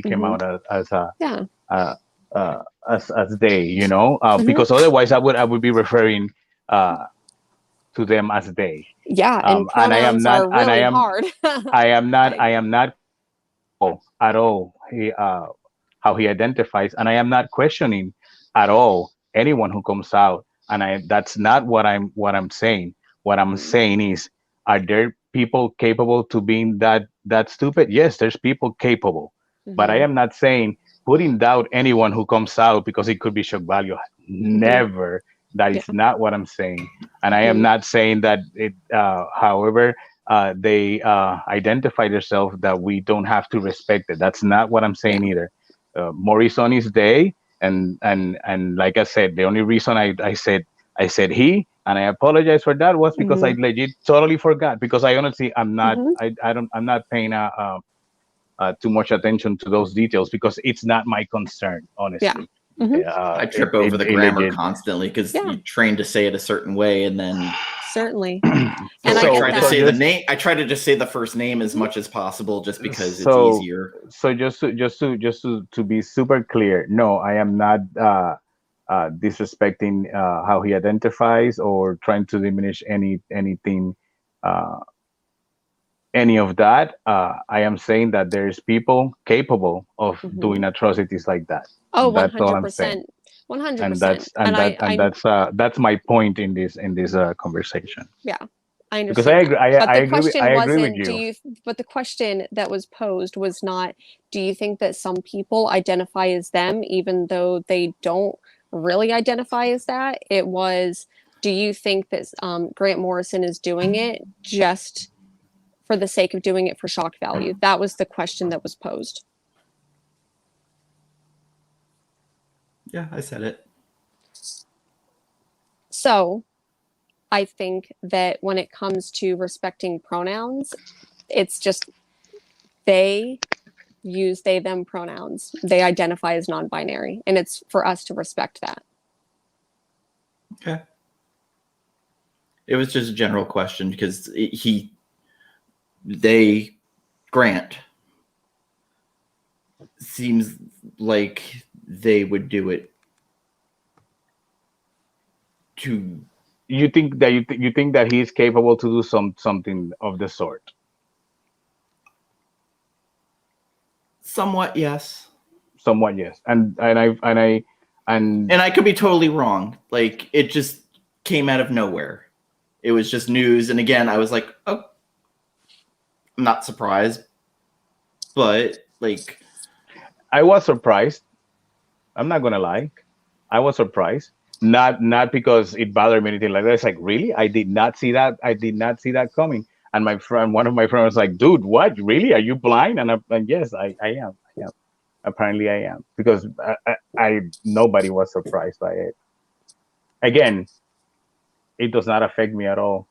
came out as they, because otherwise I would be referring to them as they. Yeah, and pronouns are really hard. I am not at all how he identifies, and I am not questioning at all anyone who comes out. And that's not what I'm saying. What I'm saying is, are there people capable to being that stupid? Yes, there's people capable, but I am not saying putting down anyone who comes out because it could be shock value. Never. That is not what I'm saying, and I am not saying that it. However, they identify themselves, that we don't have to respect it. That's not what I'm saying either. Morrison is they, and like I said, the only reason I said he, and I apologize for that, was because I legit totally forgot, because I honestly I'm not I'm not paying too much attention to those details, because it's not my concern, honestly. I trip over the grammar constantly, because you train to say it a certain way, and then certainly. And I try to say the name. I try to just say the first name as much as possible, just because it's easier. So just to be super clear, no, I am not disrespecting how he identifies or trying to diminish anything, any of that. I am saying that there's people capable of doing atrocities like that. Oh, 100%. 100%. And that's my point in this conversation. Yeah, I understand. Because I agree with you. But the question that was posed was not, do you think that some people identify as them even though they don't really identify as that? It was, do you think that Grant Morrison is doing it just for the sake of doing it for shock value? That was the question that was posed. Yeah, I said it. So I think that when it comes to respecting pronouns, it's just they use they, them pronouns. They identify as non-binary, and it's for us to respect that. Okay. It was just a general question because Grant seems like they would do it to. You think that he's capable to do something of the sort? Somewhat, yes. Somewhat, yes. And I could be totally wrong. Like, it just came out of nowhere. It was just news, and again, I was like, oh, I'm not surprised, but like, I was surprised. I'm not gonna lie, I was surprised. Not because it bothered me or anything like that. It's like, really, I did not see that. I did not see that coming. And one of my friends was like, dude, what? Really? Are you blind? And yes, I am. Apparently I am, because nobody was surprised by it. Again, it does not affect me at all.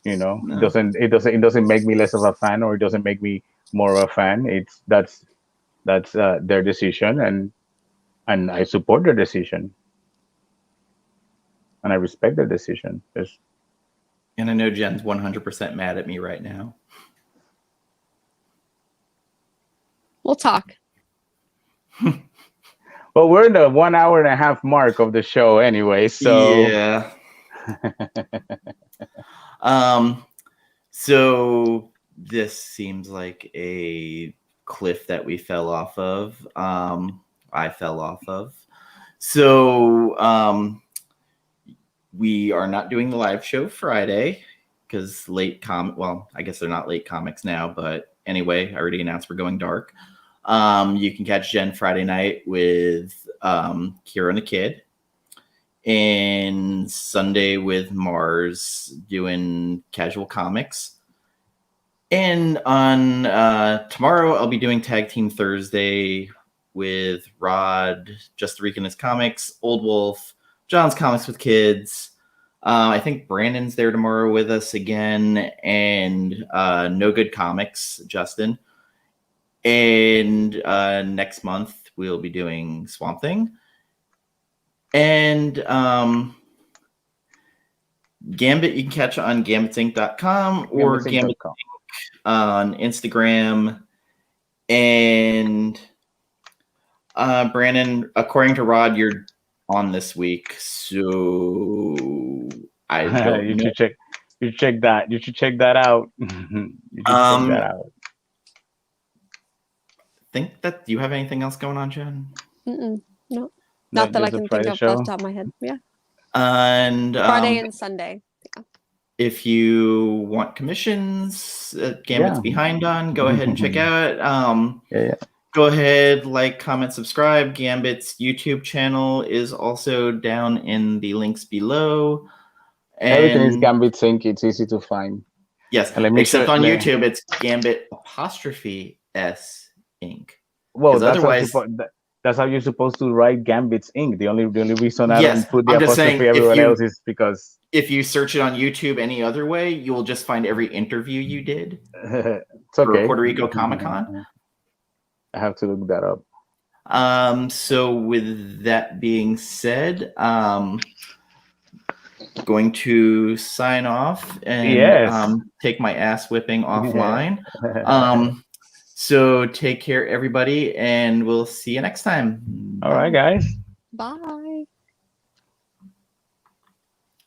No. It doesn't make me less of a fan, or it doesn't make me more of a fan. That's their decision, and I support their decision, and I respect their decision. And I know Jen's 100% mad at me right now. We'll talk. Well, we're in the 1 hour and a half mark of the show anyway, so yeah. So this seems like a cliff that we fell off of. I fell off of. So we are not doing the live show Friday because well, I guess they're not late comics now, but anyway, I already announced we're going dark. You can catch Jen Friday night with Kira and the Kid, and Sunday with Mars doing casual comics. And on tomorrow, I'll be doing Tag Team Thursday with Rod, Just the Ricanist Comics, Old Wolf, John's Comics with Kids. I think Brandon's there tomorrow with us again, and No Good Comics, Justin. And next month, we'll be doing Swamp Thing. And Gambit, you can catch on gambitsinc.com or Gambit on Instagram. And Brandon, according to Rod, you're on this week, so I don't you know. should check that. You should check that out. You should check that out. Think that you have anything else going on, Jen? No, not that I can think of off the top of my head. Yeah. And Friday and Sunday. Yeah. If you want commissions, Gambit's behind on. Go ahead and check out. Go ahead, like, comment, subscribe. Gambit's YouTube channel is also down in the links below. And everything is Gambit Sync. It's easy to find. Yes, except on YouTube, it's Gambit''S Inc. Well, that's how you're supposed to write Gambit's Inc. The only reason I don't put the apostrophe everyone else is because if you search it on YouTube any other way, you will just find every interview you did it's okay. for Puerto Rico Comic Con. I have to look that up. So with that being said, going to sign off and take my ass whipping offline. So take care, everybody, and we'll see you next time. All right, guys. Bye.